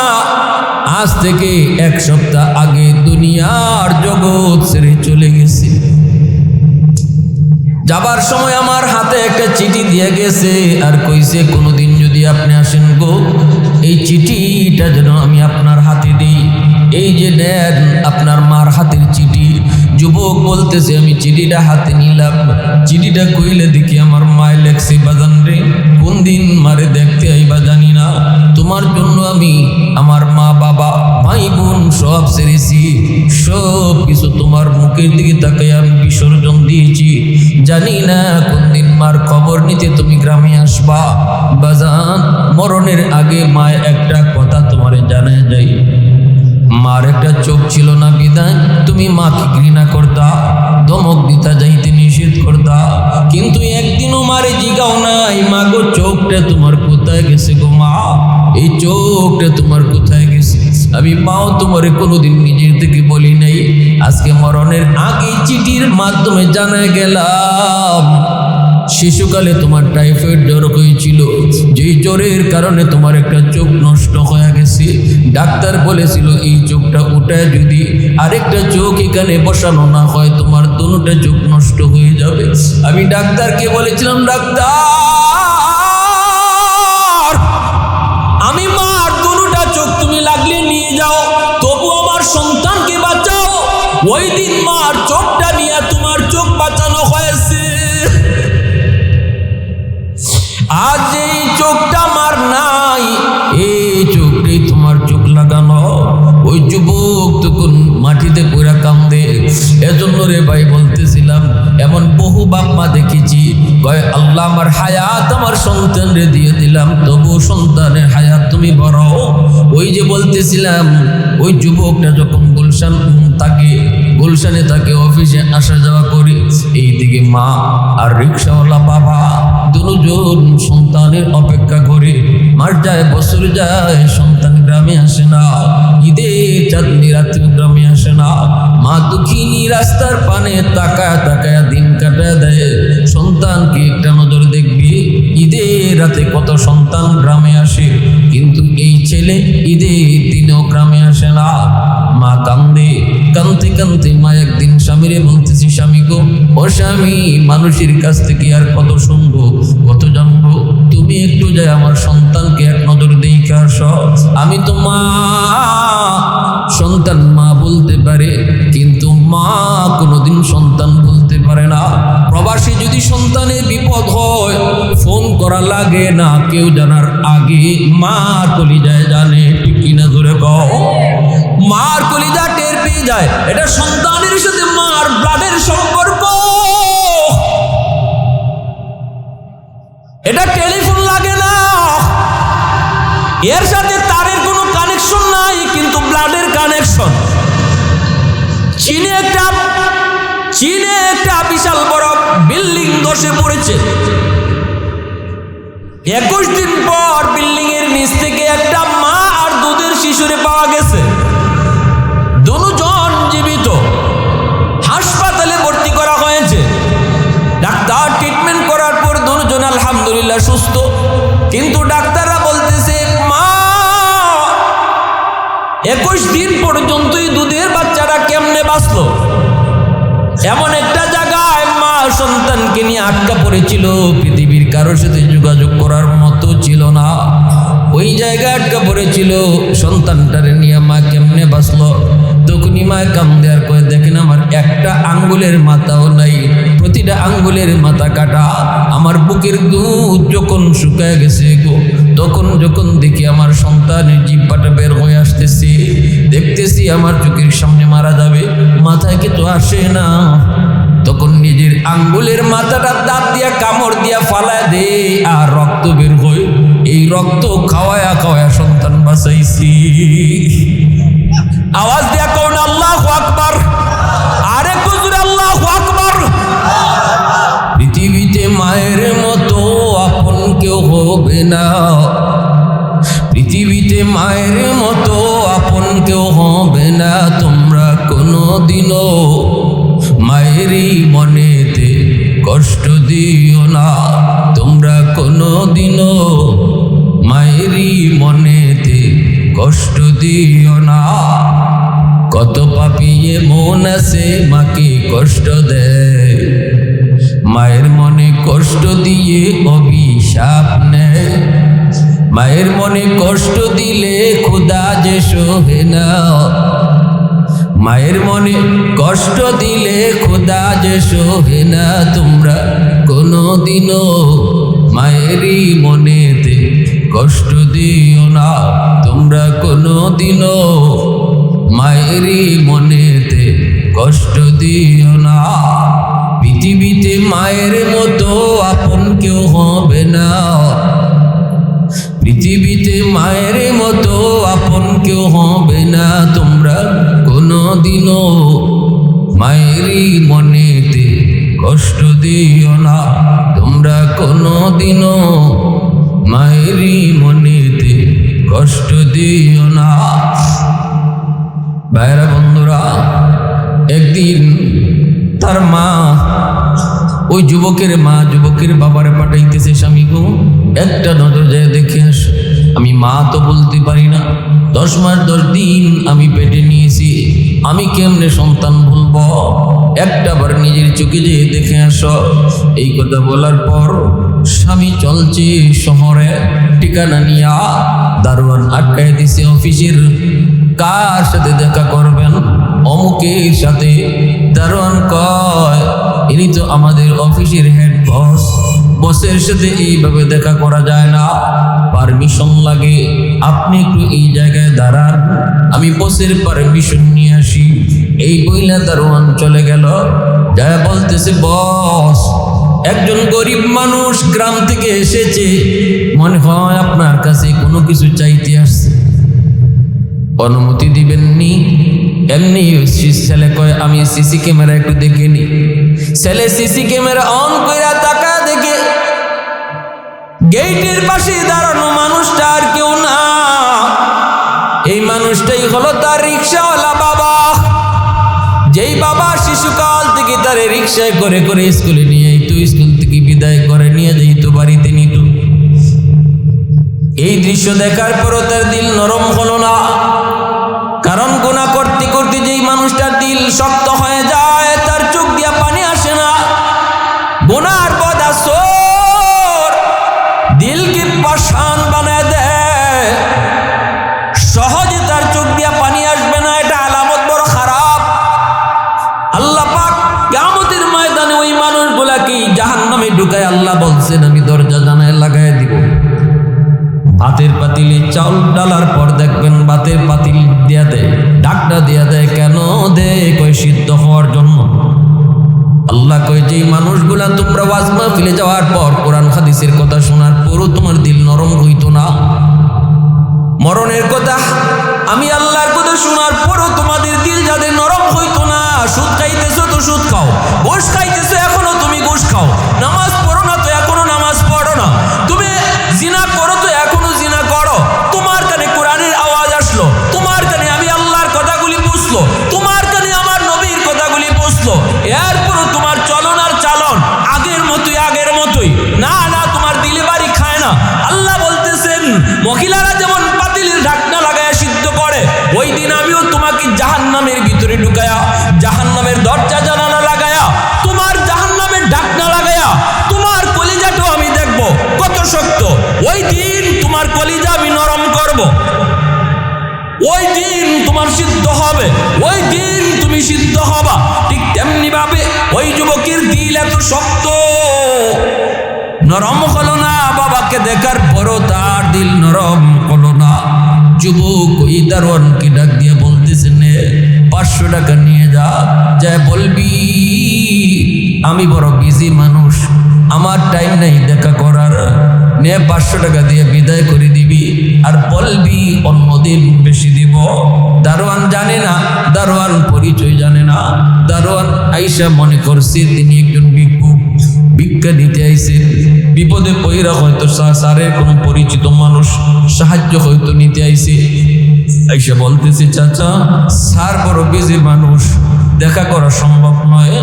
A: আজ থেকে 1 সপ্তাহ আগে দুনিয়ার জগৎ ছেড়ে চলে গেছে। যাবার সময় আমার হাতে একটা চিঠি দিয়ে গেছে, আর কইছে কোনোদিন যদি আপনি আসেন গো, এই চিঠিটা যেন আমি আপনার হাতে দিই। এই যে নেন আপনার মার হাতের চিঠি। যুবক বলতেছে, আমি চিঠিটা হাতে নিলাম, চিঠিটা কইলে দেখি আমার মায় লেখছে, বাজান রে কোন দিন মারে দেখতে আইবা জানি না, তোমার জন্য আমি আমার মা বাবা ভাই বোন সব ছেড়েছি, সব কিছু তোমার মুখের দিকে তাকাই আমি বিসর্জন দিয়েছি, জানি না কোন দিন মার খবর নিতে তুমি গ্রামে আসবা। বাজান মরণের আগে মায় একটা কথা তোমারে জানায় যাই, মার একটা চোখ ছিল না বিদায় তুমি মাকে ঘৃণা করতা, ধমক দিতা, যাইতে নিষেধ করতা, কিন্তু একদিনও মারে জিগাও নাই, মা গো চোখটা তোমার কোথায় গেছে গো মা, এই চোখটা তোমার কোথায় গেছে? আমি মাও তোমারে কোনোদিন নিজের থেকে বলি নাই, আজকে মরণের আগে চিঠির মাধ্যমে জানা গেলাম শিশুকালে তোমার টাইফয়েড জ্বর হয়েছিল, যেই জ্বরের কারণে তোমার একটা চোখ নষ্ট হয়ে গেছে। ডাক্তার বলেছিল এই চোখটা উঠায় যদি আরেকটা চোখ এখানে বসানো না হয় তোমার দুটোটা চোখ নষ্ট হয়ে যাবে। আমি ডাক্তারকে বলেছিলাম, ডাক্তার আমি মার দুটোটা চোখ তুমি লাগলে নিয়ে যাও, তবু আমার সন্তানকে বাঁচাও। ওই দিন মার চোখটা নিয়ে তোমার চোখ বাঁচানো হয়েছে। আজ এই চোখটা মার নাই, এই চোখটাই তোমার চোখ লাগানো। ওই যুবক তখন মাটিতে পুরা কান্দে। এজন্য রে ভাই বলতেছিলাম, এমন বহু বাপ মা দেখেছি কয় আল্লাহ আমার হায়াত আমার সন্তানরে দিয়ে দিলাম, তবু সন্তানের হায়াত তুমি বাড়াও। ওই যে বলতেছিলাম ওই যুবকটা যখন গুলশানে থাকে অফিসে আসা যাওয়া করি, এইদিকে মা আর রিক্সাওয়ালা বাবা দুজন সন্তানের অপেক্ষা করে। মাস যায় বছর যায়, সন্তান গ্রামে আসে না। ঈদের চাঁদনি রাত্রে গ্রামে আসে না। মা দুঃখিনী রাস্তার পানে তাকায় তাকায় দিন কাটায় দেয়। সন্তানকে একটা নজর দেখবি। ঈদের রাতে কত সন্তান গ্রামে আসে, কিন্তু এই ছেলে ঈদের দিনেও গ্রামে আসে না। মা কান্দে, কানতে কানতে মা একদিন স্বামীরে বলতেছি, স্বামী গো, ও স্বামী, মানুষের কাছ থেকে আর কত শুনবো, কত জানবো, তুমি একটু যায় আমার সন্তানকে এক নজর দেখে আসো। আমি তো মা, সন্তান মা বলতে পারে, কিন্তু মা কোনোদিন সন্তান বলতে পারে না। প্রবাসী যদি সন্তানের বিপদ হয়, ফোন করা লাগে না কেউ জানার আগে, মার কলিজায় জানে, ঠিক কিনা ধরে কও। মার কলিজা টের পেয়ে যায়, এটা সন্তানের সাথে মার ব্লাডের সম্পর্ক। এটা টেলিফোন লাগে না, এর সাথে তারের কোনো কানেকশন নাই, কিন্তু ব্লাডের কানেকশন। চীনে একটা বিশাল বড় বিল্ডিং ধসে পড়েছে। 21 দিন পর বিল্ডিং এর নিচ থেকে একটা মা আর দুধের শিশুরে পাওয়া গেছে। দুজন জীবিত, হাসপাতালে ভর্তি করা হয়েছে। ডাক্তার ট্রিটমেন্ট করার পর দুজন আলহামদুলিল্লাহ সুস্থ, কিন্তু ডাক্তাররা বলতেছে মা 21 দিন পর্যন্তই দুধের বাচ্চারা কেমনে বাঁচলো। এমন একটা জায়গায় মা সন্তানকে নিয়ে আটকা পড়েছিল, পৃথিবীর কারোর সাথে যোগাযোগ করার মতো ছিল না। ওই জায়গায় আটকা পড়েছিল, সন্তানটারে নিয়ে মা কেমনে বাঁচলো। তখনই মা কান্দে আর কয়ে, দেখেন আমার একটা আঙ্গুলের মাথাও নাই, প্রতিটা আঙ্গুলের মাথা কাটা। আমার বুকের দুধ যখন শুকায় গেছে গো, তখন যখন দেখি আমার সন্তানের জিহ্বাটা বের হয়ে আসতেছে, দেখতেছি আমার চোখের সামনে মারা যাবে, মাথায় কিন্তু আসে না। তখন নিজের আঙ্গুলের মাথাটা দাঁত দিয়া কামড় দিয়া ফালায় দে, আর রক্ত বের হয়। এই রক্ত খাওয়ায়া খাওয়ায়া সন্তান বাঁচাইছি। আওয়াজ দিয়া কোন আল্লাহু আকবার, আরে কুজুর আল্লাহু আকবার। পৃথিবীতে মায়ের মতো আপন কেউ হবে না, পৃথিবীতে মায়ের মতো আপন কেউ হবে না। তোমরা কোনোদিনও মায়েরই মনেতে কষ্ট দিও না, তোমরা কোনোদিনও মায়েরই মনেতে কষ্ট দিও না। কত পাপী মন আছে মাকে কষ্ট দেয়, মায়ের মনে কষ্ট দিয়ে অভিশাপ নেয়। মায়ের মনে কষ্ট দিলে খোদা যে সহে না, মায়ের মনে কষ্ট দিলে খোদা যে সহে না। তোমরা কোনোদিনও মায়েরই মনেতে কষ্ট দিও না, তোমরা কোনোদিনও মায়েরই মনেতে কষ্ট দিও না। পৃথিবীতে মায়ের মতো আপন কেউ হবে না, পৃথিবীতে মায়ের মতো আপন কেউ হবে না। তোমরা কোনোদিনও মায়েরই মনেতে কষ্ট দিও না, তোমরা কোনোদিনও মায়েরই মনেতে কষ্ট দিও না। ভাইরা বন্ধুরা, একদিন তার মা, ওই যুবকের মা যুবকের বাবারে পাঠাইতেছে, স্বামী গো একটা নজর যায় দেখে আস। আমি মা তো বলতে পারি না, 10 মাস 10 দিন আমি পেটে নিয়েছি, আমি কেমনে সন্তান বলবো, একটাবার নিজের চোখে যেয়ে দেখে আস। এই কথা বলার পর স্বামী চলছে শহরে, ঠিকানা নিয়া দারোয়ান আটকায় দিছে অফিসের। কার সাথে দেখা করবেন? অমুকের সাথে। দারোয়ান কয়, ইনি তো আমাদের অফিসের হেড বস, বসের সাথে এইভাবে দেখা করা যায় না, পারমিশন লাগে, আপনি একটু এই জায়গায় দাঁড়ান, আমি বসের পারমিশন নিয়ে আসি। এই বইলা দারোয়ান চলে গেল, যা বলতেছে, বস একজন গরিব মানুষ গ্রাম থেকে এসেছে, মনে হয় আপনার কাছে কোনো কিছু চাইতে আসছে, অনুমতি দিবেননি? এমনি ছেলে কয় আমি সিসি ক্যামেরা একটু দেখে নি। ছেলে সিসি ক্যামেরা অন কইরা তাকা দেখে গেটের পাশে দাঁড়ানো মানুষটা আর কেউ না, এই মানুষটাই হলো তার রিক্সাওয়ালা বাবা। যেই বাবা শিশুকাল থেকে তার রিক্সায় করে করে স্কুলে নিয়ে যেত, স্কুল থেকে বিদায় করে নিয়ে যেত বাড়িতে নিত। এই দৃশ্য দেখার পরও তার দিল নরম হলো না, কারণ গুনাহ করতে করতে যেই মানুষটার দিল শক্ত হয়ে যায় তার চোখ দিয়া পানি আসে না। গুনার বদাসর দিলকে পাষাণ বানায় দেয়, সহজে তার চোখ দিয়া পানি আসবে না, এটা আলামত বড় খারাপ। আল্লাহ পাক কিয়ামতের ময়দানে ওই মানুষগুলাকে জাহান্নামে ঢুকায় আল্লাহ বলছেন আমি দরজা জানায় লাগায় দিব। ভাতের পাতিলে চাউল ডালার পর দেখবেন ভাতের পাতিল দিয়া দেয়, ডাকটা দিয়া দেয়, কেন দেয়? কই সিদ্ধ হওয়ার জন্য। আল্লাহ কই যেই মানুষগুলা তোমরা ওয়াজ মাহফিলে যাওয়ার পর কোরআন হাদিসের কথা শোনার পরও তোমার দিল নরম হইতো না, মরণের কথা আমি আল্লাহর কথা শোনার পরও তোমাদের দিল যাদের নরম হইতো না, সুদ খাইতেছো তো সুদ খাও, ঘুষ খাইতেছো এখনো তুমি ঘুষ খাও, নামাজ পড়ো না তো এখনো নামাজ পড়ো না, তুমি জিনা করো তো এখনো জিনা করো, তোমার কানে কোরআনের আওয়াজ আসলো, তোমার কানে আমি আল্লাহর কথাগুলি বুঝলো, তোমার কানে আমার নবীর কথাগুলি বুঝলো, এরপরও তোমার চলন আর চালন আগের মতোই না না, তোমার দিলে বাড়ি খায় না। আল্লাহ বলতেছেন মহিলারা যেমন পাতিলের ঢাকনা লাগায়া সিদ্ধ করে, ওই দিন আমিও তোমাকে জাহান্নামের ভিতরে ঢুকায়া জাহান্নামের দরজা জানালা লাগায়া তোমার জাহান্নামের ঢাকনা লাগায়া তোমার কলিজাটাও আমি দেখবো কত শক্ত। ওই দিন তোমার কলিজা আমি নরম করব, ওই দিন তোমার সিদ্ধ হবে, ওই দিন তুমি সিদ্ধ হবা। ঠিক তেমনি ভাবে ওই যুবকের দিল এত শক্ত নরম হলো না, বাবাকে দেখার পরও তার দিল নরম হলো না। যুবক ওই দারোয়ানকে ডাক দিয়ে বলতেছেন 500 টাকা নিয়ে যা বলবি আমি বড় বিজি মানুষ, আমার টাইম নাই দেখা করার, নে 500 টাকা দিয়ে বিদায় করে দিবি, আর বলবি অন্যদিন বেশি দিব। দারোয়ান জানে না, দারোয়ান পরিচয় জানে না। দারোয়ান আইসা মনে করছে তিনি একজন ভিক্ষুক, ভিক্ষা নিতে আইছে, বিপদে পইরা হয়তো স্যারের কোনো পরিচিত মানুষ সাহায্য হয়তো নিতে আইছে। আইসা বলতেছে চাচা স্যার বড় বিজি মানুষ, দেখা করা সম্ভব নয়,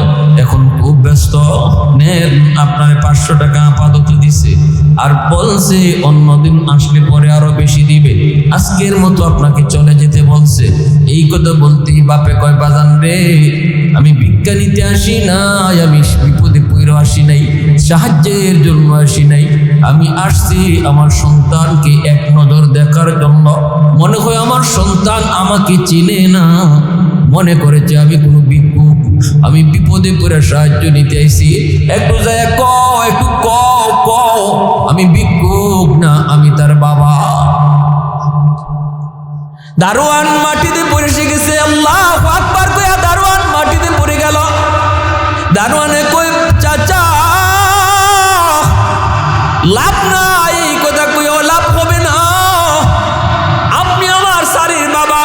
A: এখন খুব ব্যস্ত, নেন আপনার 500 টাকা আপাতত দিছে, আর বলছে অন্যদিন আসলে পরে আরো বেশি দিবে, আজকের মতো আপনাকে চলে যেতে বলছে। এই কথা বলতেই বাপে কয় বাজান রে, আমি ভিক্ষা নিতে আসি নাই, আমি বিপদে পইরা আসি নাই, সাহায্যের জন্য আসি নাই, আমি আসছি আমার সন্তানকে এক নজর দেখার জন্য। মনে হয় আমার সন্তান আমাকে চিনে না, মনে করেছে আমি কোনো ভিক্ষুক, আমি বিপদে পড়ে সাহায্য নিতে আইছি, একটু যায় একটু কও আমি ভিক্ষুক না, আমি তার বাবা। দারোয়ান মাটিতে পড়ে গেছে, আল্লাহু আকবার কইয়া দারোয়ান মাটিতে পড়ে গেল। দারোয়ানে কই চাচা লাভ না, এই কথা কইও লাভ হবে না, আপনি আমার স্যারের বাবা।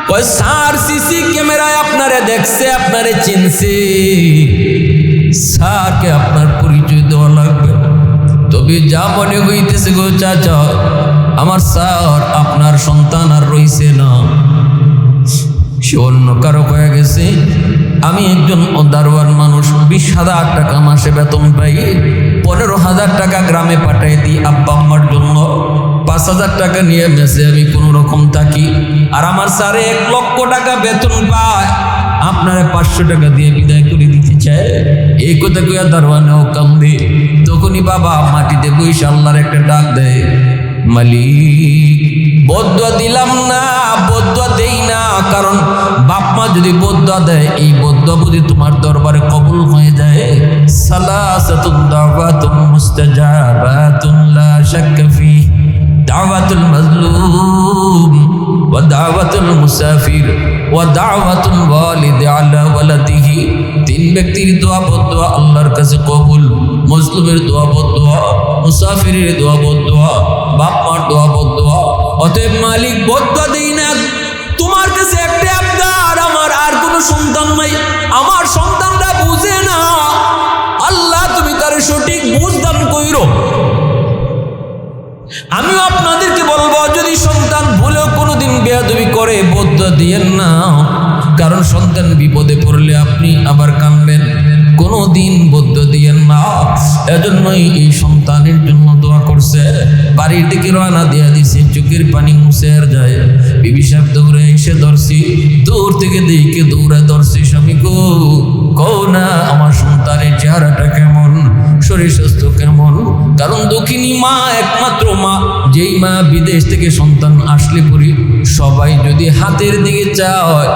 A: কয় স্যার সিসি ক্যামেরায় আপনারে দেখছে, আপনারে চিনছে, স্যারকে আপনার পরিচয় দেওয়া লাগবে। তবে যা মনে হইতেছে গো চাচা, আমার স্যার আপনার সন্তান আর রইছে না, সে অন্য কারো হয়ে গেছে। আমি একজন দারোয়ান মানুষ, 20,000 টাকা মাসে বেতন পাই, 15,000 টাকা গ্রামে পাঠাই দিই আব্বা আম্মার জন্য, 5,000 টাকা নিয়ে মেসে আমি কোনো রকম থাকি, আর আমার স্যারে 1 লক্ষ টাকা বেতন পায়, আপনারা 500 টাকা দিয়ে বিদায় করে দিতে চায়। এই কথা কইয়া দারোয়ানেও কান্দে। তখনই বাবা মাটিতে বইসা আল্লাহর একটা ডাক দেয়, মালিক বদুয়া দিলাম না, বদুয়া দেই না, কারণ বাপ মা যদি বদুয়া দেয় এই বদুয়া বুঝি তোমার দরবারে কবুল হয়ে যায়। সালাসাতুন দাওয়াতুন মুস্তাজাবাতুন লা শাক্কা ফি, দাওয়াতুল মাজলুম ওয়া দাওয়াতুল মুসাফির ওয়া দাওয়াতুল ওয়ালিদ আলা ওয়ালাদিহি। তিন ব্যক্তির দোয়া বদদোয়া আল্লাহর কাছে কবুল। মজলুমের দোয়া বদদোয়া, মুসাফিরের দোয়া বদদোয়া, বাপ মার দোয়া বদদোয়া। অতএব মালিক বদদোয়া দেই না, তোমার কাছে একটা আবদার, আমার আর কোনো সন্তান নাই, আমার সন্তানরা বুঝে না, আল্লাহ তুমি তার সঠিক বুঝ দান কইরো। আমিও আপনাদেরকে বলবো, যদি সন্তান ভুলেও কোনোদিন বেয়াদবি করে বদদোয়া দিয়েন না, কারণ সন্তান বিপদে পড়লে আপনি আবার কাঁদবেন। কোনোদিন বদদোয়া দিয়েন না। এজন্যই এই সন্তানের জন্য দোয়া করছে, বাড়ির দিকে রওনা দিয়া দিছে, চোখের পানি মুছে আর যায়। বিবি সাহেব দৌড়ে এসে ধরছি, দূর থেকে দেখে দৌড়ে ধরছি, স্বামী গো কও না আমার সন্তানের চেহারাটা কেমন, শরীর স্বাস্থ্য কেমন। কারণ দক্ষিণী মা একমাত্র মা, যেই মা বিদেশ থেকে সন্তান আসলে পরি সবাই যদি হাতের দিকে চায়,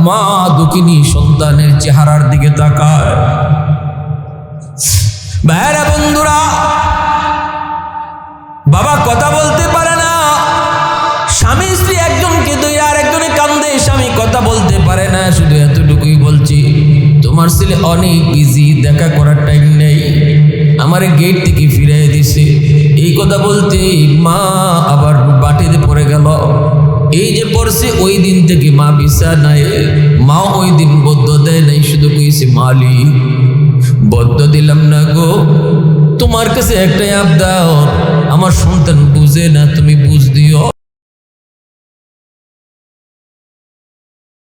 A: মা দক্ষিণী সন্তানের চেহারার দিকে তাকায়। ভাইরা বন্ধুরা, বাবা কথা বলতে পারে না, স্বামী স্ত্রী একজনকে দুই আর একজনে কান্দে, স্বামী কথা বলতে পারে না। শুধু এতটুকুই বলছি, তোমার ছেলে অনেক বিজি, দেখা করার টাইম নেই, আমারে গেট থেকে ফিরিয়ে দিছে। এই কথা বলতে মা আবার বাটিতে পড়ে গেল। এই যে পড়ছে ওই দিন থেকে মা বিছানায়, মা ওই দিন বদদোয়া দেয় নাই, শুধু কইছে মালিক বদদোয়া দিলাম না গো, তোমার কাছে একটাই আবদার, আমার সন্তান বুঝে না, তুমি বুঝ দিও।